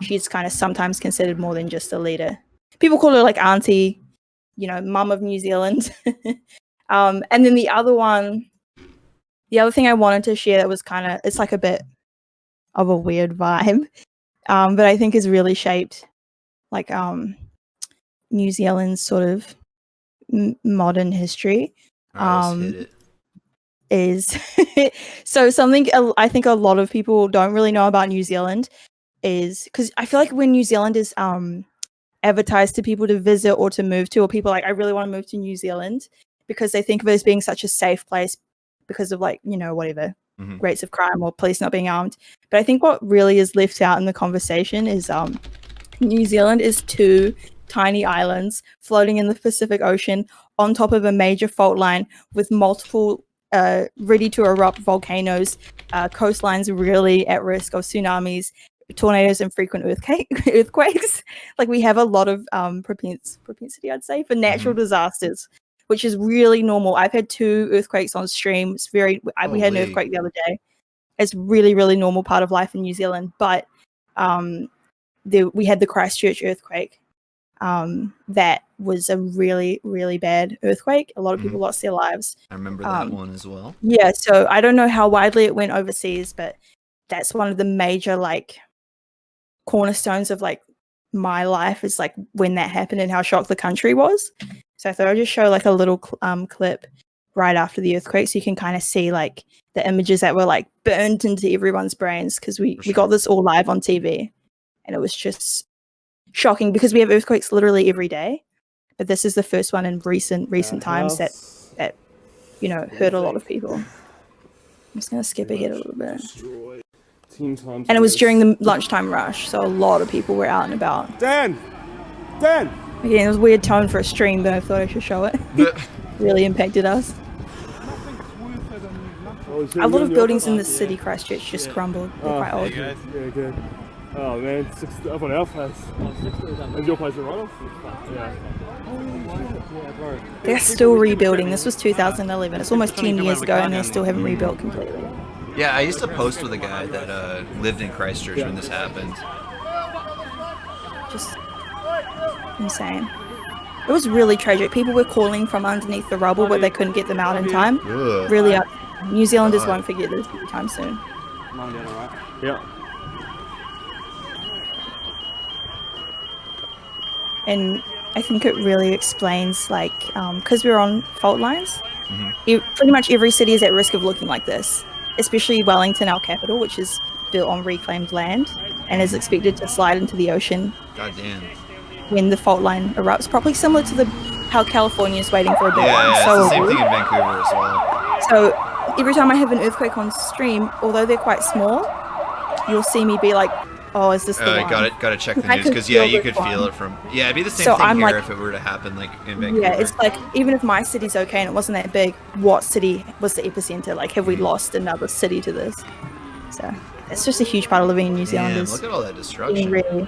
she's kind of sometimes considered more than just a leader. People call her, like, auntie, you know, mum of New Zealand. And then the other thing I wanted to share that was kind of, it's like a bit of a weird vibe, but I think is really shaped like New Zealand's sort of modern history. Is so something I think a lot of people don't really know about New Zealand is because I feel like when New Zealand is advertised to people to visit or to move to, or people like, I really want to move to New Zealand, because they think of it as being such a safe place because of, like, you know, whatever rates of crime or police not being armed. But I think what really is left out in the conversation is New Zealand is 2 tiny islands floating in the Pacific Ocean on top of a major fault line with multiple ready to erupt volcanoes, coastlines really at risk of tsunamis, tornadoes, and frequent earthquakes. Like, we have a lot of propensity, I'd say, for natural disasters, which is really normal. I've had 2 earthquakes on stream. It's we had an earthquake the other day. It's really, really normal part of life in New Zealand. But we had the Christchurch earthquake. That was a really, really bad earthquake. A lot of people lost their lives. I remember that one as well. Yeah, so I don't know how widely it went overseas, but that's one of the major, like, cornerstones of, like, my life is, like, when that happened and how shocked the country was. So I thought I'd just show, like, a little clip right after the earthquake so you can kind of see, like, the images that were, like, burned into everyone's brains, because we got this all live on TV, and it was just shocking because we have earthquakes literally every day, but this is the first one in recent times that you know, hurt a lot of people. I'm just gonna skip ahead a little bit. And it was during the lunchtime rush, so a lot of people were out and about. Dan! Again, it was a weird tone for a stream, but I thought I should show it. Really impacted us. A lot of buildings in the city Christchurch just crumbled. They're quite old. Yeah, good. Oh man, up on our place. Is your place a write-off? Yeah. They're still rebuilding. This was 2011. It's almost 10 years ago, and they still haven't rebuilt completely. Yeah, I used to post with a guy that lived in Christchurch when this happened. Just insane. It was really tragic. People were calling from underneath the rubble, but they couldn't get them out in time. Ugh. Really New Zealanders won't forget this anytime soon. Mom doing alright? Yeah. And I think it really explains, like, because we're on fault lines, pretty much every city is at risk of looking like this, especially Wellington, our capital, which is built on reclaimed land and is expected to slide into the ocean. God damn. When the fault line erupts, probably similar to how California is waiting for a big one. Yeah, So it's the same thing in Vancouver as well. So every time I have an earthquake on stream, although they're quite small, you'll see me be like, "Oh, is this the one?" Gotta check the I news could because feel you this could one. feel it from. Yeah, it'd be the same So thing I'm here like- if it were to happen like in Vancouver. Yeah, it's like even if my city's okay and it wasn't that big, what city was the epicenter? Like, have we lost another city to this? So it's just a huge part of living in New Zealand. Damn, is look at all that being destruction. ready.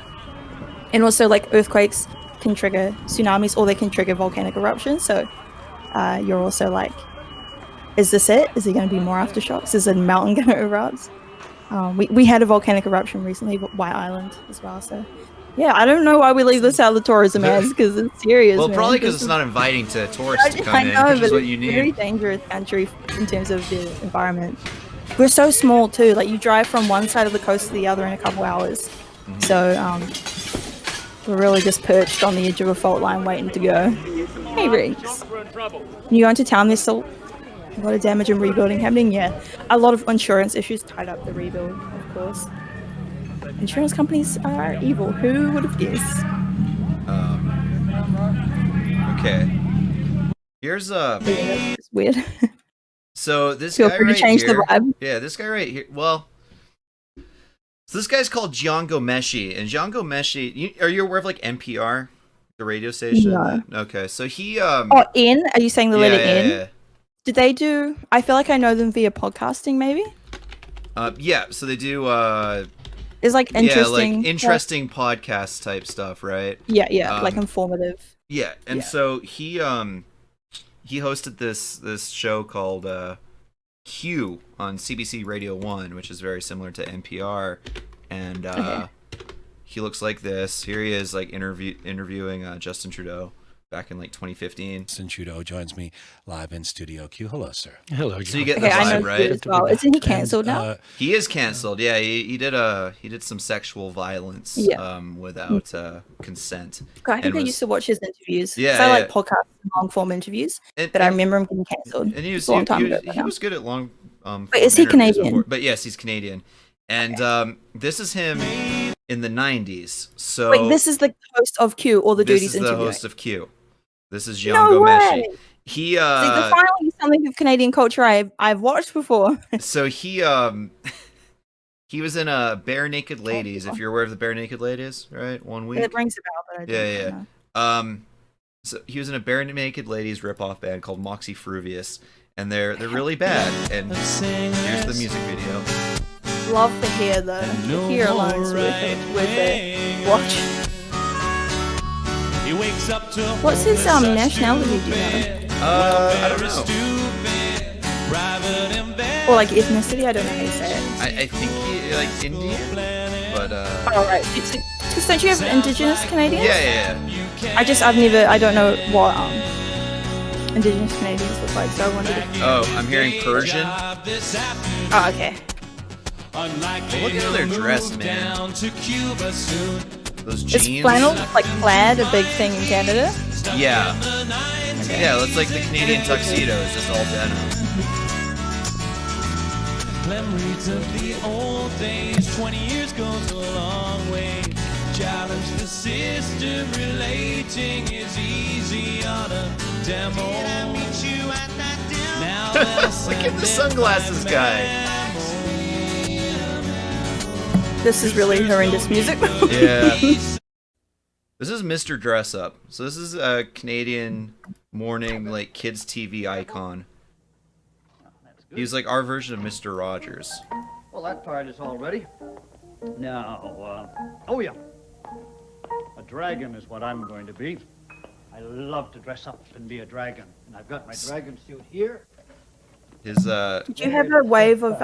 And also, like, earthquakes can trigger tsunamis or they can trigger volcanic eruptions. So you're also like, is this it? Is there going to be more aftershocks? Is a mountain going to erupt? We had a volcanic eruption recently, White Island as well. So yeah, I don't know why we leave this out of the tourism ads because it's serious. Well, man. probably because This it's is- not inviting to tourists to come I in, know, which but is what it's you a very need. dangerous country in terms of the environment. We're so small too. Like, you drive from one side of the coast to the other in a couple hours. So we're really just perched on the edge of a fault line waiting to go. Hey, Riggs. When you go into town, there's still a lot of damage and rebuilding happening. Yeah, a lot of insurance issues tied up the rebuild, of course. Insurance companies are evil. Who would have guessed? Okay. Here's It's weird. So this Feel guy free to right change the here. vibe. Yeah, this guy right here. Well, so this guy's called Django Meshi, and Django Meshi. Are you aware of like NPR, the radio station? No. Okay, so he Oh, N? Are you saying the letter N? Yeah. Did they do? I feel like I know them via podcasting, maybe. Yeah. So they do. It's like interesting. Yeah, like interesting podcast type stuff, right? Yeah, like informative. Yeah, and so he hosted this show called Q on CBC Radio 1, which is very similar to NPR, and he looks like this. Here he is, like interviewing Justin Trudeau back in like 2015. Justin Trudeau joins me live in Studio Q. Hello, sir. Hello. So you get the vibe, right? As well. Isn't he cancelled now? He is cancelled. Yeah, he did some sexual violence without consent. I think I was- used to watch his interviews. Yeah, 'cause I like yeah. podcast and long form interviews, And- but I remember him getting cancelled. And he was a long time ago. he was good at long. Wait, is he form interviews Canadian? before. But yes, he's Canadian, and this is him in the 90s. So Wait, this is the host of Q or the this duties is the interviewing. host of Q. This is No Django way! Meshi. He See, finally something of Canadian culture I've watched before. so he was in Bare Naked Ladies. If you're aware of the Bare Naked Ladies, right? 1 week. It rings a bell, but I don't know. So he was in a Bare Naked Ladies ripoff band called Moxie Fruvius, and they're really bad. And here's the music video. Love to hear the hear alone is worth it. Watch. He wakes up to What's his nationality? Do you know? I don't know. Or like ethnicity? I don't know how you say it. I think he like Indian, but Oh right. Because don't you have Indigenous Canadians? yeah. I don't know what Indigenous Canadians look like, so I wondered if... Oh, I'm hearing Persian. Oh, okay. Well, look at how they're dressed, man. Those jeans. Is flannel, like plaid, a big thing in Canada? Yeah. Yeah, it's like the Canadian tuxedo. It's just all denim. memories of the old days. 20 years goes a long way. Challenge the system, relating is easy on a demo. Now Look at the sunglasses guy. This is really horrendous music. Yeah. This is Mr. Dress Up. So this is a Canadian morning like kids TV icon. He's like our version of Mr. Rogers. Well, that part is all ready. Now, oh yeah. A dragon is what I'm going to be. I love to dress up and be a dragon. And I've got my dragon suit here. His Do you have a wave of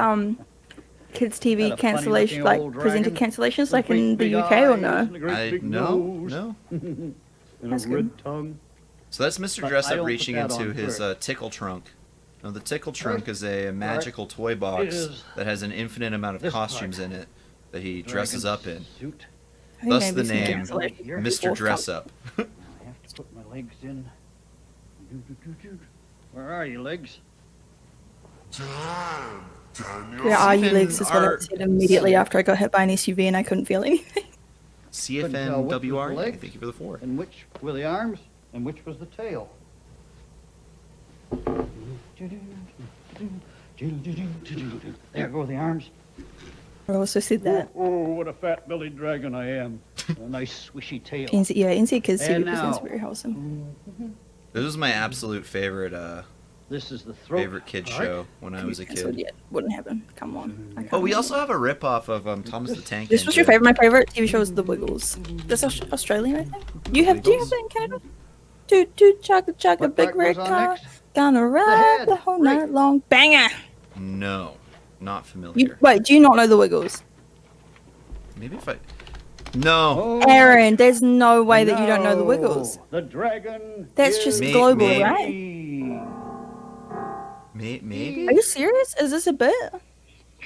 kids TV Got a cancellation, funny-looking like old presented dragon cancellations, like with in great the big UK or no? eyes and a great big nose. no. And That's a good. red tongue. So that's Mr. But Dress I Up don't put reaching that into on his first. tickle trunk. No, the Tickle Trunk is a magical toy box that has an infinite amount of costumes in it that he dresses up in. Thus the name, Mr. Dress Up. I have to put my legs in. Where are you, legs? Where are you, legs? Is what I said immediately after I got hit by an SUV and I couldn't feel anything. CFNWR, thank you for the 4. And which were the arms, and which was the tail? There go the arms. I also said that. Oh, what a fat-bellied dragon I am. A nice swishy tail. NZ Kids TV And presents now- very wholesome. This was my absolute favorite This is the throat. favorite kid show when I was a kid. Yeah, wouldn't happen. Come on. I Oh, can't we remember. also have a rip-off of Thomas the Tank This was your Engine. favorite? My favorite TV show was The Wiggles. That's Australian, I think. Do you have that in Canada? Toot toot chugga chugga big red car. Gonna ride the whole night long. Banger! No, not familiar. Wait, do you not know The Wiggles? Maybe if I... No. Aaron, there's no way that you don't know The Wiggles. The dragon. That's just global, maybe. right? Maybe? Are you serious? Is this a bit?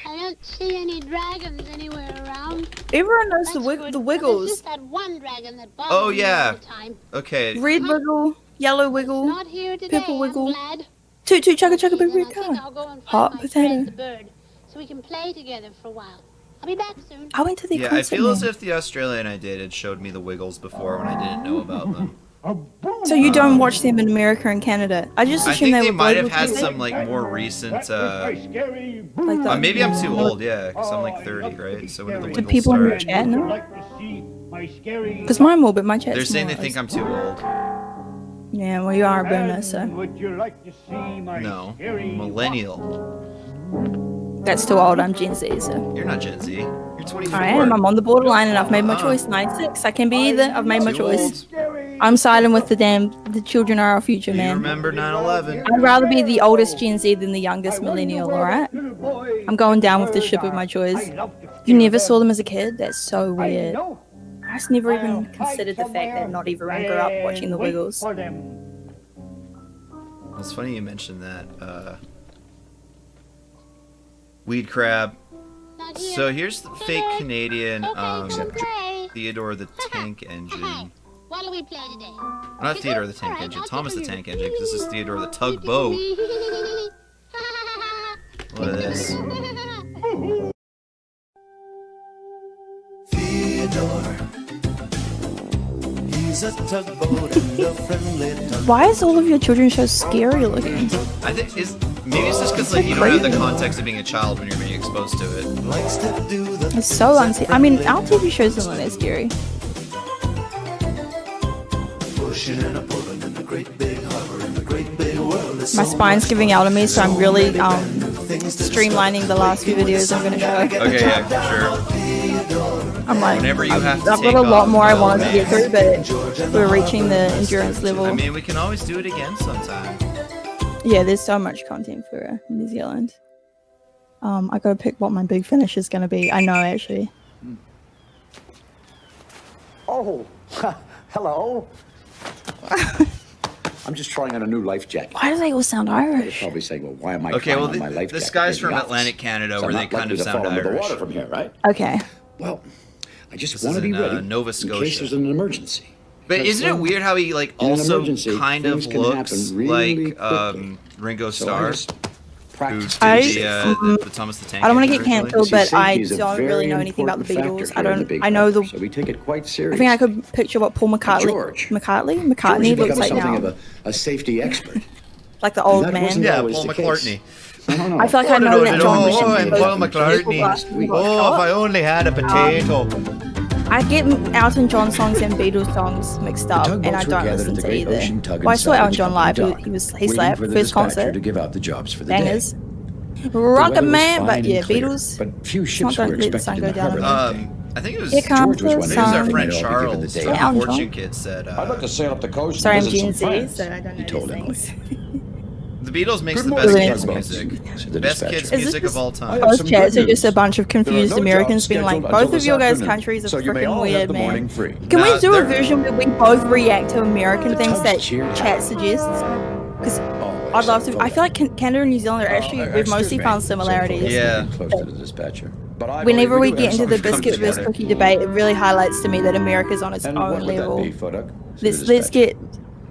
I don't see any dragons anywhere around. Everyone knows the There's Wiggles. just that one dragon that bothers Oh, me yeah. all the time. Okay. Red Wiggle, yellow Wiggle, Not here today, purple Wiggle. I'm glad. Toot toot chugga chugga big Then red I think I'll car. go and find Hot my potato. friend the bird, so we can play together for a while. I'll be back soon. I went to the Yeah, I concert. feel as man. if the Australian I dated showed me the Wiggles before when I didn't know about them. So you don't watch them in America and Canada? I just I assume think they they were might have global had too. some like more recent. Like the- Maybe I'm too old, yeah, because I'm like 30, right? So when did the Do Wiggles people in the start? chat know? Because mine will, but my chat's They're saying they small. think I'm too old. Yeah, well, you are a boomer, so Would you like to see my No, millennial. that's too old. I'm Gen Z, so You're not Gen Z. You're 24. I am. I'm on the borderline, and I've made my choice. 96. I can be either. I've made my Too choice. I'm siding with the children are our future, You man. remember 9/11? I'd rather be the oldest Gen Z than the youngest millennial, alright? I'm going down with the ship of my choice. You never saw them as a kid? That's so weird. I just never even considered the fact that not everyone grew up watching the Wiggles. It's funny you mentioned that. Weed Crab. So here's the fake Canadian Theodore the Tank Engine. What do we play today? Not Theodore the Tank Engine, Thomas the Tank Engine, because this is Theodore the Tugboat. Look at this. Theodore, he's a tugboat and a friendly tugboat. Why is all of your children's shows scary looking? I think maybe it's just because like you don't have the context of being a child when you're being exposed to it. It's so unsafe. I mean, our TV shows aren't that scary. Pushing and a pulling in the great big harbor in the great big world. My spine's giving out on me, so I'm really streamlining the last few videos I'm going to show. Okay, yeah, sure. I'm like, Whenever you have I've to got take a lot off, more I go, wanted to man. get through, but we're reaching the endurance level. I mean, we can always do it again sometime. Yeah, there's so much content for New Zealand. I gotta pick what my big finish is gonna be. I know, actually. Oh, hello. I'm just trying on a new life jacket. Why do they all sound You're Irish? probably saying, well, why am I Okay, trying well, on my life this jacket? guy's in the from office? Atlantic Canada, So where I'm they not kind likely of to sound fall under the Irish. water from here, right? Okay. Well, I just This want to is be in, ready Nova in case Scotia. there's an emergency. But Because, isn't it well, weird how he like in an also emergency, kind of things can looks happen really like quickly. Ringo So Starr, I just who did I- the Thomas the Tank I don't want to Engine get originally? cancelled, but I Safety is a don't very really know anything about the important Beatles. factor I here in the don't. big I know harbor, the. So we take it quite I serious. think I could picture what Paul McCartney George McCartney has looks become like something now, of a safety expert. like the old That man. wasn't Yeah, always Paul the case. McCartney. No. I feel like I know that John Oh, Richardson and goes Paul to McCartney. Oh, if I only had a potato. I get Elton John songs and Beatles songs mixed up, and I don't listen to either. Well, I saw Elton John live. He slapped first concert. to give out the jobs for the Bangers. day. Rocket weather was Man, but fine yeah, and clear, Beatles. But few Don't ships were let the expected sun in go the down harbor. on me. I think it was Here comes George was the one of our these sun. friend I'll give you the Charles, day. the Elton Fortune John. Kid, said I'd like to sail up the coast Sorry, and I'm visit Gen some Z, friends. so I don't know told these Emily. things. the Beatles makes Good the best morning, kids tugboats, music. said the Best dispatcher. kids Is music this of all time. I have Both some chats good are just a news. bunch of confused no Americans jobs being like, scheduled both until of your this guys' afternoon, countries are so you may freaking all have weird, the morning man. free. Can Nah, we do a they're- version where we both react to American things tug's that cheered. chat suggests? Because Oh, I'd love to. I feel like Canada and New Zealand are actually, we've mostly found similarities. Yeah. Close to the dispatcher. But Whenever we get into the biscuit versus cookie debate, it really highlights to me that America's on its own level. Let's get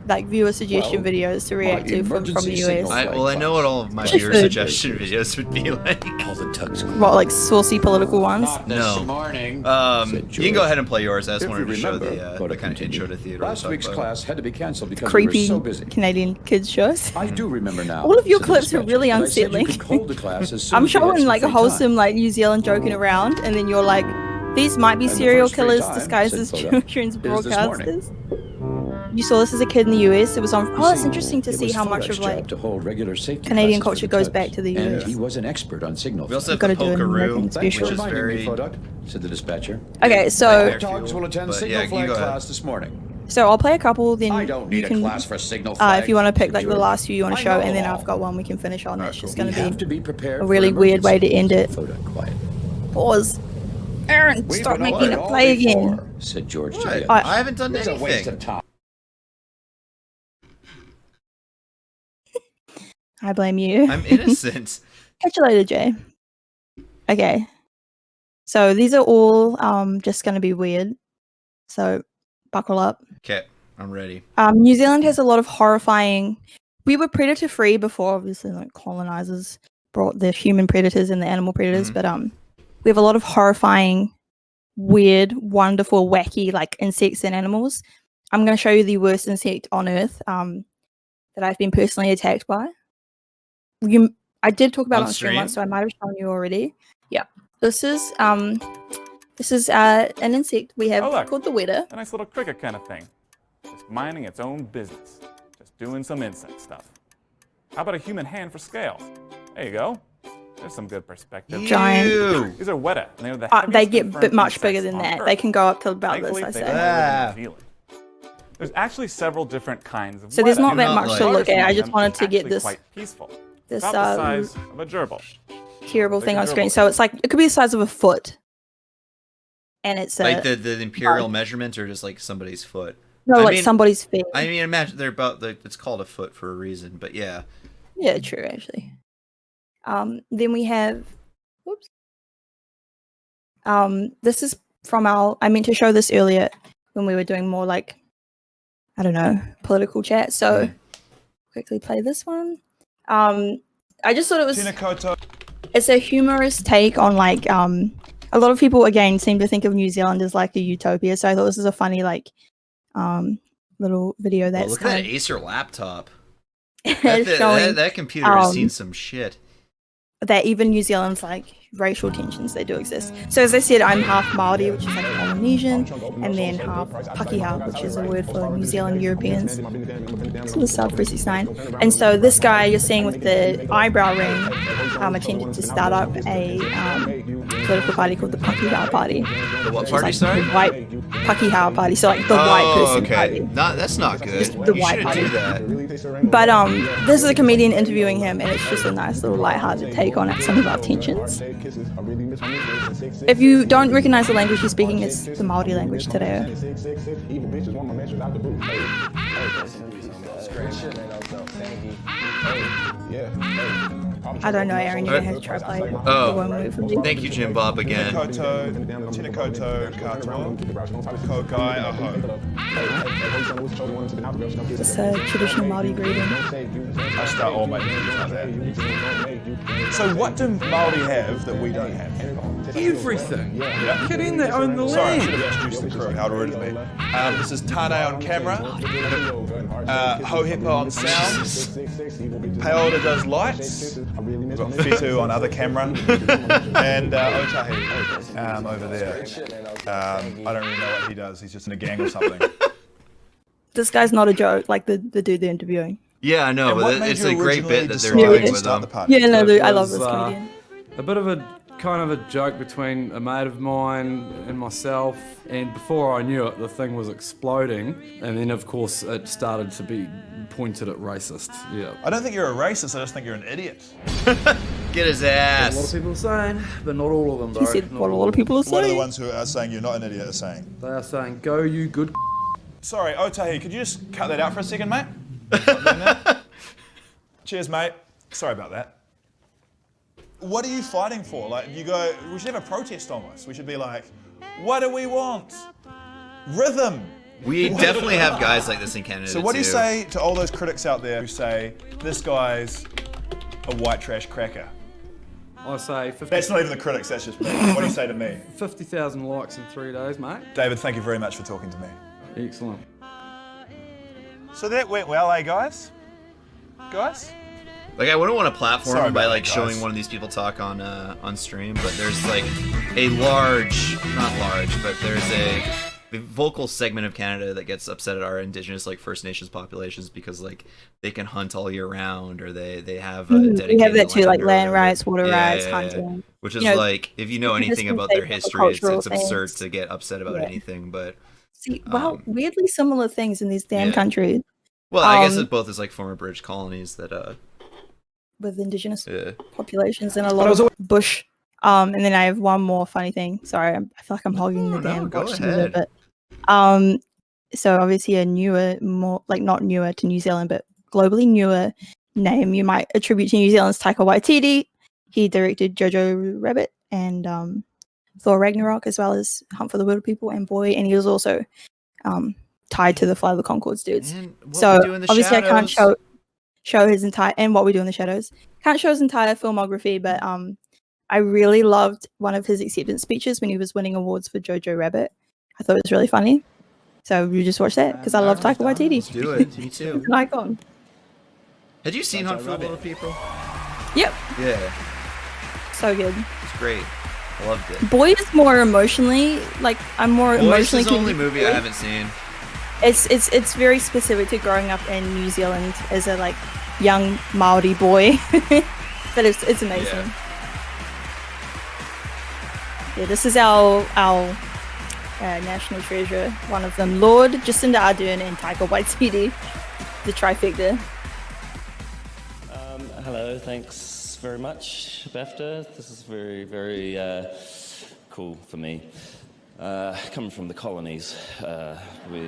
like viewer suggestion videos to react to from the US. I know what all of my viewer suggestion videos would be like. All the tugs. What, like saucy political ones? No. You can go ahead and play yours. I just wanted to show the kind of intro to theater. Last week's class had to be cancelled because Creepy we were so busy. Canadian kids shows. I do remember now. All of your clips are really unsettling. I'm showing like a wholesome like New Zealand joking around, and then you're like, these might be serial killers disguised as children's broadcasters. You saw this as a kid in the US. It was on. Oh, it's interesting to see how much of like Canadian culture goes back to the US. He was an expert on signal. We also have the Pokeroo, which is very. Said the dispatcher. Okay, so dogs will attend signal flag class this morning. So I'll play a couple, then I don't need you can. a class for signal flag. If you want to pick like the last few you want to show, and then I've got one we can finish on. It's just going to be prepared a really weird way to end it. Pause. Aaron, stop making it play again. Said George. I haven't done anything. I blame you. I'm innocent. Catch you later, Jay. Okay. So these are all just going to be weird. So buckle up. Okay, I'm ready. New Zealand has a lot of horrifying. We were predator free before, obviously, like colonizers brought the human predators and the animal predators, but we have a lot of horrifying, weird, wonderful, wacky like insects and animals. I'm going to show you the worst insect on Earth that I've been personally attacked by. I did talk about it on stream once, so I might have shown you already. Yeah, this is an insect we have called the weta. A nice little cricket kind of thing, just minding its own business, just doing some insect stuff. How about a human hand for scales? There you go. There's some good perspective. Giant. These are weta. And they're the They get much bigger than that. They can go up to about this, I say. There's actually several different kinds of So there's not that much to look at. I just wanted to get this quite peaceful. This about the size of a gerbil. Terrible thing on screen. So it's like it could be the size of a foot, and it's like the imperial measurement, or just like somebody's foot. No, like somebody's feet. I mean, imagine they're about it's called a foot for a reason, but yeah. Yeah, true actually. Then we have, whoops. This is from I meant to show this earlier when we were doing more like, I don't know, political chat. So quickly play this one. I just thought it was. It's a humorous take on like a lot of people again seem to think of New Zealand as like a utopia. So I thought this is a funny like little video that's. Look at that Acer laptop. that computer has seen some shit. That even New Zealand's like racial tensions, they do exist. So as I said, I'm half Māori, which is like Polynesian, and then half Pakeha, which is a word for New Zealand Europeans. So this sub 369. And so this guy you're seeing with the eyebrow ring attempted to start up a political party called the Pakeha Party. The what party, sorry? The white Pakeha Party, so like the white person party. That's not good. Just the white party. Do that. But this is a comedian interviewing him, and it's just a nice little lighthearted take on some of our tensions. If you don't recognize the language he's speaking, it's the Māori language today. I don't know, Aaron, you're going to have to try play it. Oh, thank you, Jim Bob, again. Tinakoto, katoa, kokai, aho. It's a traditional Māori greeting. I start all my meetings like that. So what do Māori have that we don't have? Everything. Yeah. Get in there, own the land. Sorry, I should have introduced the crew. How rude of me. This is Tane on camera. Hohepa on sound. Paola does lights. We've got Fitu on other camera. And Otahi over there. I don't really know what he does. He's just in a gang or something. This guy's not a joke, like the dude they're interviewing. Yeah, I know, but it's a great bit that they're doing with them. Yeah, no, I love this comedian. A bit of a kind of a joke between a mate of mine and myself, and before I knew it, the thing was exploding, and then of course it started to be pointed at racist. Yeah. I don't think you're a racist, I just think you're an idiot. Get his ass. A lot of people are saying, but not all of them, though. You said what a lot of people are saying. What are the ones who are saying you're not an idiot are saying? They are saying, go you good. Sorry, Otahi, could you just cut that out for a second, mate? Cheers, mate. Sorry about that. What are you fighting for? Like, you go, we should have a protest almost. We should be like, what do we want? Rhythm. We definitely have guys like this in Canada. So what do you too. say to all those critics out there who say, this guy's a white trash cracker? I say 50. That's not even the critics, that's just me. What do you say to me? 50,000 likes in 3 days, mate. David, thank you very much for talking to me. Excellent. So that went well, eh, guys? Guys? Like, I wouldn't want to platform Sorry him by about like that, showing guys. one of these people talk on stream, but there's like a large, not large, but there's a vocal segment of Canada that gets upset at our indigenous like First Nations populations because like they can hunt all year round, or they have dedicated We have that too, like land or land whatever. rights, water Yeah, rights, yeah, hunting. Which is You know, like, if you know you can anything just about say their about history, it's cultural absurd things. to get upset about Yeah. anything. But See, wow, weirdly similar things in these damn yeah. countries. well, I guess it both is like former British colonies that with indigenous yeah. populations and a lot of bush. And then I have one more funny thing. Sorry, I feel like I'm hogging the damn go watch ahead. but so obviously a newer, more like not newer to New Zealand, but globally newer name you might attribute to New Zealand's Taika Waititi. He directed Jojo Rabbit and Thor Ragnarok, as well as Hunt for the Wilder People and Boy, and he was also tied to the Flight of the Conchords dudes. Man, What So We Do in the obviously I can't Shadows. show his entire, and What We Do in the Shadows. Can't show his entire filmography, but I really loved one of his acceptance speeches when he was winning awards for Jojo Rabbit. I thought it was really funny. So we just watch that because I love Taika Waititi. Let's do it. Me too. He's an icon. Had you seen Hunt for the Wilder People? Yep. Yeah, So good. it's great. I loved it. Boy is more emotionally, like I'm more Boys emotionally is the only connected movie to I it. haven't seen. It's very specific to growing up in New Zealand as a like young Maori boy, but it's amazing. Yeah, this is our national treasure. One of them, Lord Jacinda Ardern and Taika Waititi, the trifecta. Hello, thanks very much, BAFTA. This is very, very cool for me. Coming from the colonies, we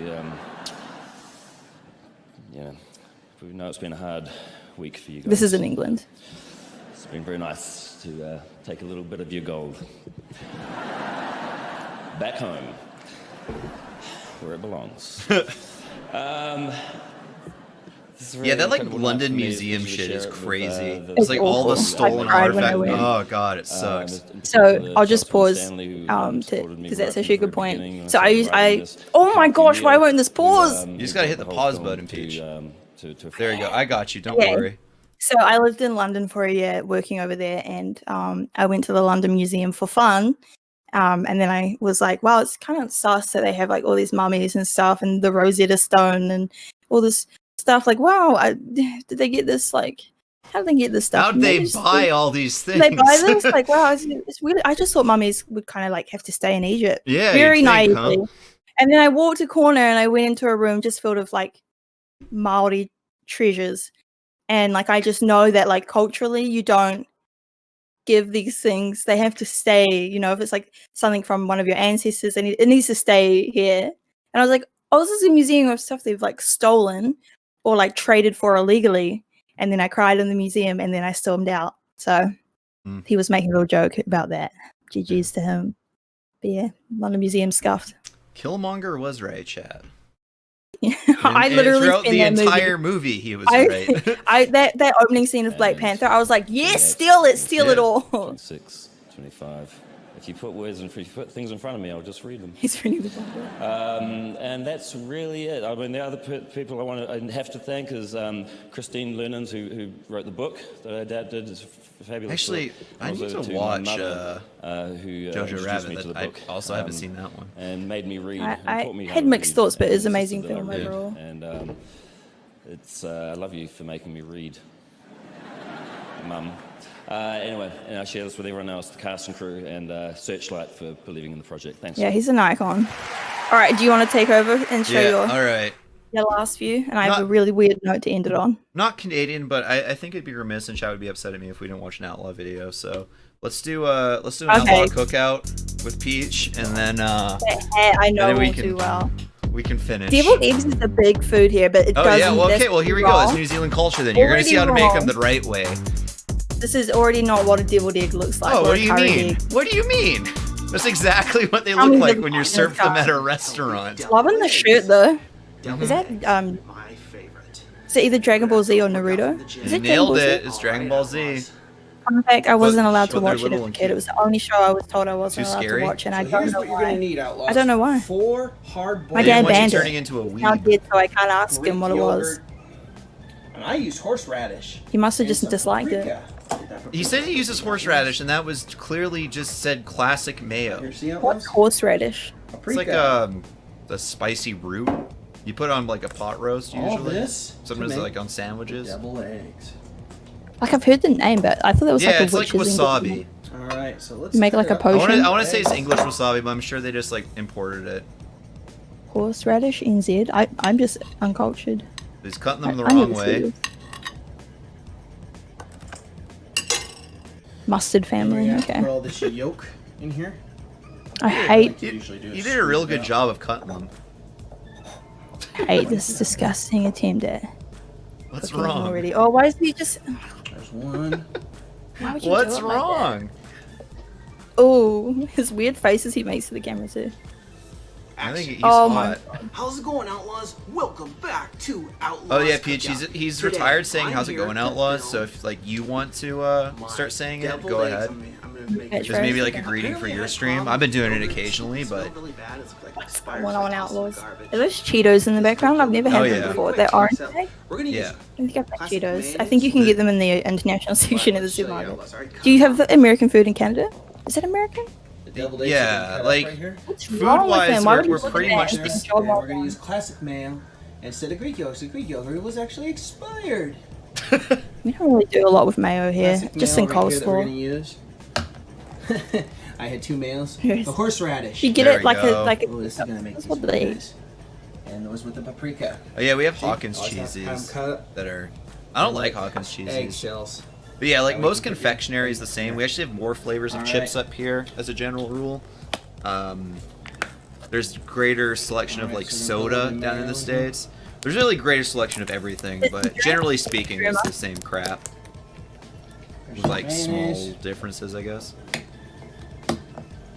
know it's been a hard week for you guys. This is in England. It's been very nice to take a little bit of your gold back home, where it belongs. Yeah, that like London museum shit is crazy. It's like all the stolen artifacts. Oh god, it sucks. So I'll just pause because that's actually a good point. So oh my gosh, why won't this pause? You just gotta hit the pause button, Peach. There you go. I got you. Don't Yeah. worry. So I lived in London for a year working over there, and I went to the London Museum for fun. And then I was like, wow, it's kind of sus that they have like all these mummies and stuff and the Rosetta Stone and all this stuff. Like, wow, did they get this? Like, how did they get this stuff? How'd And they just, buy all these things? They buy this? Like, wow, it's weird. I just thought mummies would kind of like have to stay in Egypt. Yeah, Very you'd think, naively. huh? And then I walked a corner and I went into a room just filled with like Maori treasures. And like, I just know that like culturally you don't give these things, they have to stay, you know, if it's like something from one of your ancestors and it needs to stay here. And I was like, oh, this is a museum of stuff they've like stolen or like traded for illegally. And then I cried in the museum and then I stormed out. So he was making a little joke about that. GG's to him. But yeah, London Museum scuffed. Killmonger was right, chat. I literally throughout spent the that entire movie, he was right. That opening scene of Black Panther, I was like, yes, steal it all. 26, 25. If you put things in front of me, I'll just read them. He's reading the book. And that's really it. I mean, the other people I have to thank is Christine Lernans, who wrote the book that I adapted. It's a fabulous. Actually, book. I need Also to my watch mother, who Jojo introduced Rabbit. me to the I book, also haven't seen that one. and made me read. I and taught me how had to mixed read, thoughts, but and it's an amazing insisted that I film read. overall. And it's I love you for making me read, Mum. Anyway, and I share this with everyone else, the cast and crew, and Searchlight for believing in the project. Thanks. Yeah, he's an icon. All right, do you want to take over and show Yeah, all right. your last view? And I have a really weird note to end it on. Not Canadian, but I think it'd be remiss and Chat would be upset at me if we didn't watch an Outlaw video. So let's do an Outlaw cookout with Peach, and then I know and then we all can too well. we can finish. Deviled eggs is the big food here, but it Oh doesn't. yeah, well okay, well here we go. It's New Zealand culture then. You're gonna see how to make them the right way. This is already not what a deviled egg looks like. Oh, or what a do you curried mean? egg. What do you mean? That's exactly what they look like when you're served them at a restaurant. Loving the shirt though. Is that Is it either Dragon Ball Z or Naruto? Is You it nailed Dragon Ball Z? it. It's Dragon Ball Z. Fun fact, I wasn't allowed to but they're watch it little as a and kid. It was the only show I was told I wasn't Too allowed scary? to watch, and I So don't here's know what you're why. gonna need, Outlaws. I don't know why. 4 hard-boiled. My dad banned turning it. into a Now weed. did, so I can't ask him what it Greek was. yogurt, And I used horseradish. He must have just some disliked it. paprika. He said he uses horseradish, and that was clearly just said classic mayo. Here, see What's Outlaws? horseradish? It's like the spicy root you put on like a pot roast All usually. this Sometimes to make like on sandwiches. Deviled eggs. Like I've heard the name, but I thought that was Yeah, like a it's like witch's wasabi. ingredient. All right, so let's You make like a potion. I want to say it's English wasabi, but I'm sure they just like imported it. Horseradish NZ. I'm just uncultured. He's cutting them the I need wrong to see way. this. Mustard family. Okay. Put all this yolk in here. I hate You did a real good job of cutting them. this disgusting attempt at. What's cooking wrong? already? Oh, why is he just? There's one. Why would you What's do it like that? wrong? Oh, his weird faces he makes to the camera too. I think he's Oh hot. How's it going, Outlaws? Welcome back to Outlaws. Oh yeah, Peach. Cookout. He's Today, retired saying I'm "How's it here going, to Outlaws?" film So if like you want to start saying it, deviled go eggs. ahead. I'm gonna make That's Just maybe like a right. greeting for Apparently I your had stream. problems I've been doing it with occasionally, smelled but really bad. It's like spiders One like on tossing Outlaws. garbage. Are those Cheetos in the background? I've never had Oh, them yeah. before. They're orange. So, I we're gonna use think I've had classic Cheetos. I think you can mayonnaise. get them in the international section of the Let's show you supermarket. Outlaws. All right, Do you have the American food in Canada? Is it American? the deviled eggs yeah, that we cut up like right here. food wrong with wise, him? Why would we're he look pretty at much that? the. Job And well we're gonna done. use classic mayo instead of Greek yogurt. So Greek yogurt was actually expired. We don't really do a lot with mayo here, Classic just mayo in right here that we're coleslaw. gonna use. I had 2 mayos. Here's- The horseradish. You get There it we like go. a like Oh, this is gonna make that's these what they eat. nice. And those with the paprika. Oh yeah, we have See? Hawkins Always have to have 'em cheesies cut. that are. I don't like Hawkins cheesies. Eggshells. But yeah, like That we most can put confectionery is the same. We actually have more flavors of All chips right. up here as a general rule. There's greater selection of All right, like so we're soda gonna put down in the mayo. States. There's really greater selection of everything, but generally speaking, it's the same crap. With like small mayonnaise. differences, I guess.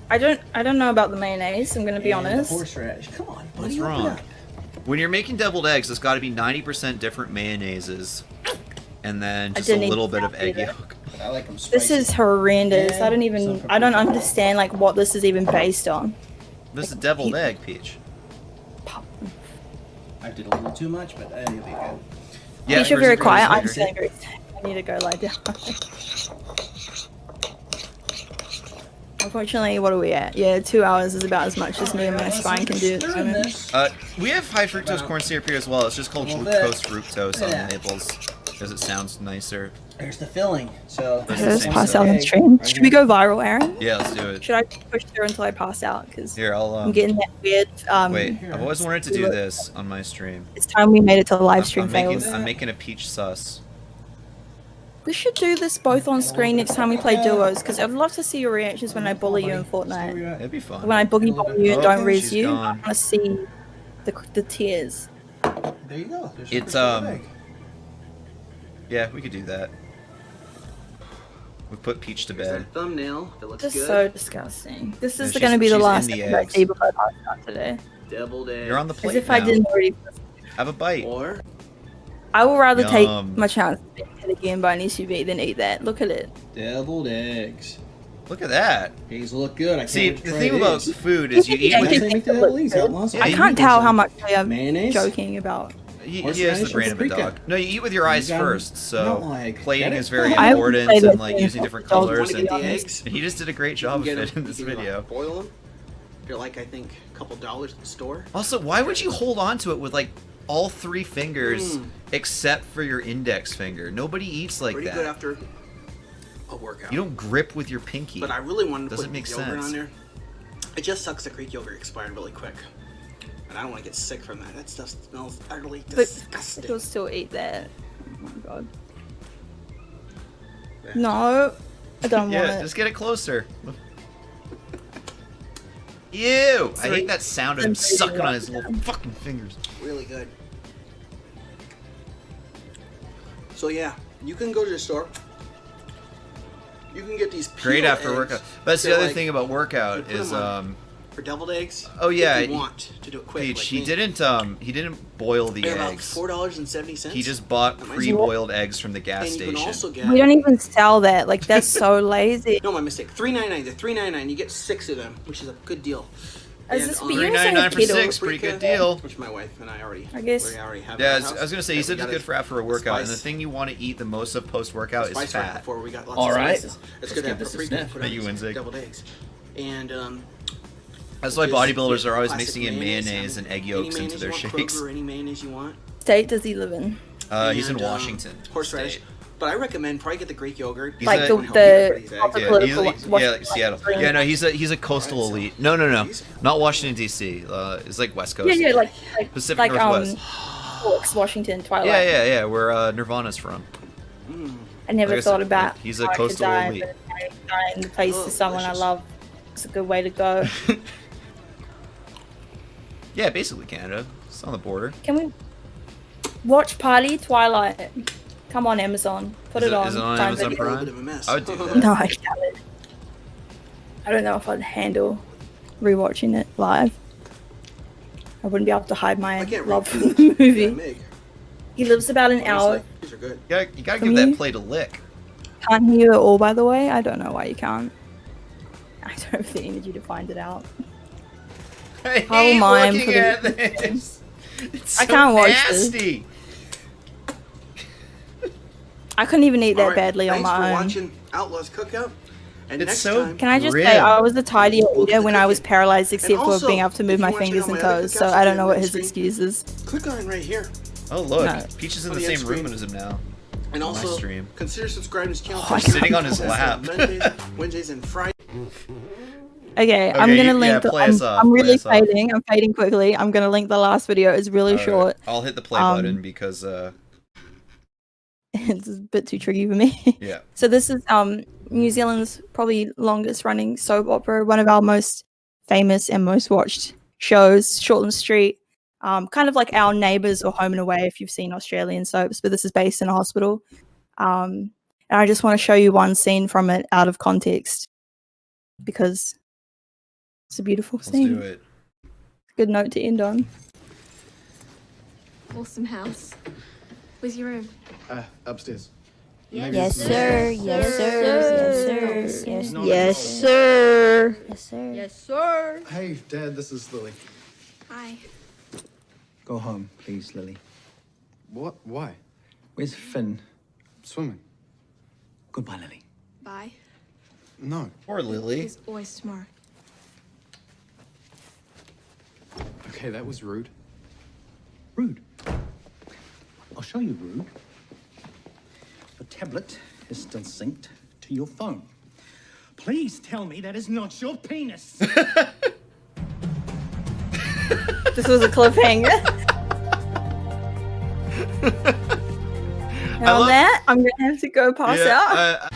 I don't know about the mayonnaise. I'm gonna be And the honest. horseradish. Come on, buddy. What's open wrong? up. When you're making deviled eggs, it's got to be 90% different mayonnaises, and then just a didn't little eat bit of that egg either. yolk. I like them spicy. This is horrendous. I don't And even. some I don't paprika. understand like what this is even based on. This is deviled egg, Peach. I did a little too much, but it'll be good. Yeah, Peach, you're very where's quiet. the I'm later? feeling very sick. I need to go lie down. Unfortunately, what are we at? Yeah, 2 hours is about as much as me and my spine can do at the moment. We have high fructose corn syrup here as well. It's just called A little fructose on Yeah. the labels because it sounds nicer. There's the filling. So That's Should the I just same pass stuff. out on stream? Should we go viral, Aaron? Yeah, let's do it. Should I push through until I pass out? Because Here, I'll. I'm getting that weird. Wait, I've always wanted to do this on my stream. It's time we made it to the live stream fails. I'm making a peach sus. We should do this both on screen next time we play duos, because I'd love to see your reactions when I bully you in Fortnite. That'd be fun. When I boogie bomb you and Oh, don't res she's you, I gone. want to see the tears. There you go. There's your It's first egg. Yeah, we could do that. We put Peach to There's bed. that thumbnail. That looks This is good. so disgusting. This is Yeah, going to be the she's last in the thing I eggs. see before I pass out today. Deviled eggs. You're on the As plate if I now. didn't already. Have a bite. Or I will rather take Yum. my chance of being hit again by an SUV than eat that. Look at it. deviled eggs. Look at that. These look good. I can't See, wait to the try thing about these. food is you eat Yeah, with you They think make the it deviled looks eggs, good. Outlaws. I you can't eat tell with how some much I am mayonnaise? joking about. He Horseradish is the brain and of a paprika. dog. No, you eat with your eyes got 'em. first. So Not like- plating get it? is very I would important, say and that like thing using is different dog colors. food, And to be honest. he just did a great job of You it can in this you can, video. boil them. They're like, I think, a couple dollars at the store. Also, why would you hold on to it with like all 3 fingers except for your index finger? Nobody eats like Pretty that. good after a workout. You don't grip with your pinky. But I really wanted to Doesn't put make yogurt sense. on there. It just sucks that Greek yogurt expired really quick. And I don't want to get sick from that. That stuff smells utterly But disgusting. you'll still eat that. Oh my god. No, I don't want Yeah, it. just get it closer. Ew! I hate that sound of him sucking on his little fucking fingers. Really good. So yeah, you can go to the store. You can get these Great peeled after eggs. workout. That's the They're other like- thing about workout you put is them on for deviled eggs. Oh yeah, if you want to do it quick. Peach, like he me. didn't boil the They're about eggs. $4.70. He just bought pre-boiled eggs from the gas And you can station. also get. We don't even sell that. Like, that's so lazy. No, my mistake. $3.99. They're $3.99. You get 6 of them, which is a good deal. Is this on- but you also have $3.99 for keto. 6, pretty good deal. Which my wife and I already. I guess. We already have. Yeah, in our I was house. gonna say, he And said we it's got good for after a workout, and the spice. thing you want to eat the most of post-workout is Spice right fat. before we got lots All of right. spices. It's good to have paprika. Put on You these Winzig. deviled eggs, and That's why just bodybuilders get are always classic mixing in mayonnaise and egg any yolks into mayonnaise their you want, shakes. Kroger, any mayonnaise you want. State does he live in? He's in And, Washington. Horseradish. But I recommend probably get the Greek yogurt. He's Like a- the yeah, no, he's a coastal elite. No, not Washington D.C. It's like West Coast. Yeah, like Pacific like Northwest. Forks, Washington, Twilight. Yeah, where Nirvana's from. I never Like I thought said, about he's a how I could coastal die, elite. but dying in the place of someone I love. It's a good way to go. Yeah, basically Canada. It's on the border. Can we watch Party Twilight? Come on, Amazon. Put Is it on. Is it on Prime Amazon Video. Prime? I would do that. No, I can't. I don't know if I'd handle rewatching it live. I wouldn't be able to hide my love for the movie. He lives about an hour. These are good. You gotta From give that you? plate a lick. Can't hear it all, by the way. I don't know why you can't. I don't have the energy to find it out. I How am hate I looking for the- at this. It's I so can't watch nasty. I couldn't even eat that Alright, badly on thanks my for own. watching Outlaws Cookout. And It's next so time, Can I just say, I was the tidier eater when I was paralyzed, except for also, being able to move if you my wanna check fingers out and my other toes, so cookouts, I don't I'll know be what on his the excuse is. click on right here. Oh look, No. Peach is in On the the same end screen. room as him now. And On my also, stream. consider subscribing to his channel. Oh, he's sitting on his lap. Wednesdays and Fridays. Okay, I'm Okay, gonna you- link. yeah, play us off, I'm play really us off. fading. I'm fading quickly. I'm gonna link the last video. It's really Alright, short. I'll hit the play button because It's a bit too tricky for me. yeah. So this is New Zealand's probably longest running soap opera, one of our most famous and most watched shows, Shortland Street. Kind of like Our Neighbours or Home and Away if you've seen Australian soaps, but this is based in a hospital. And I just want to show you one scene from it out of context because it's a beautiful Let's scene. do it. Good note to end on. Awesome house. Where's your room? Upstairs. Yes, sir. Yes, sir. Yes, sir. Yes, No, yes, no. sir. Yes, sir. Yes, sir. Hey, Dad, this is Lily. Hi. Go home, please, Lily. What? Why? Where's Finn? Swimming. Goodbye, Lily. Bye. No. Poor Lily. There's always tomorrow. Okay, that was rude. Rude. I'll show you rude. Your tablet is still synced to your phone. Please tell me that is not your penis. This was a cliffhanger. And on that, I'm gonna have to go pass out.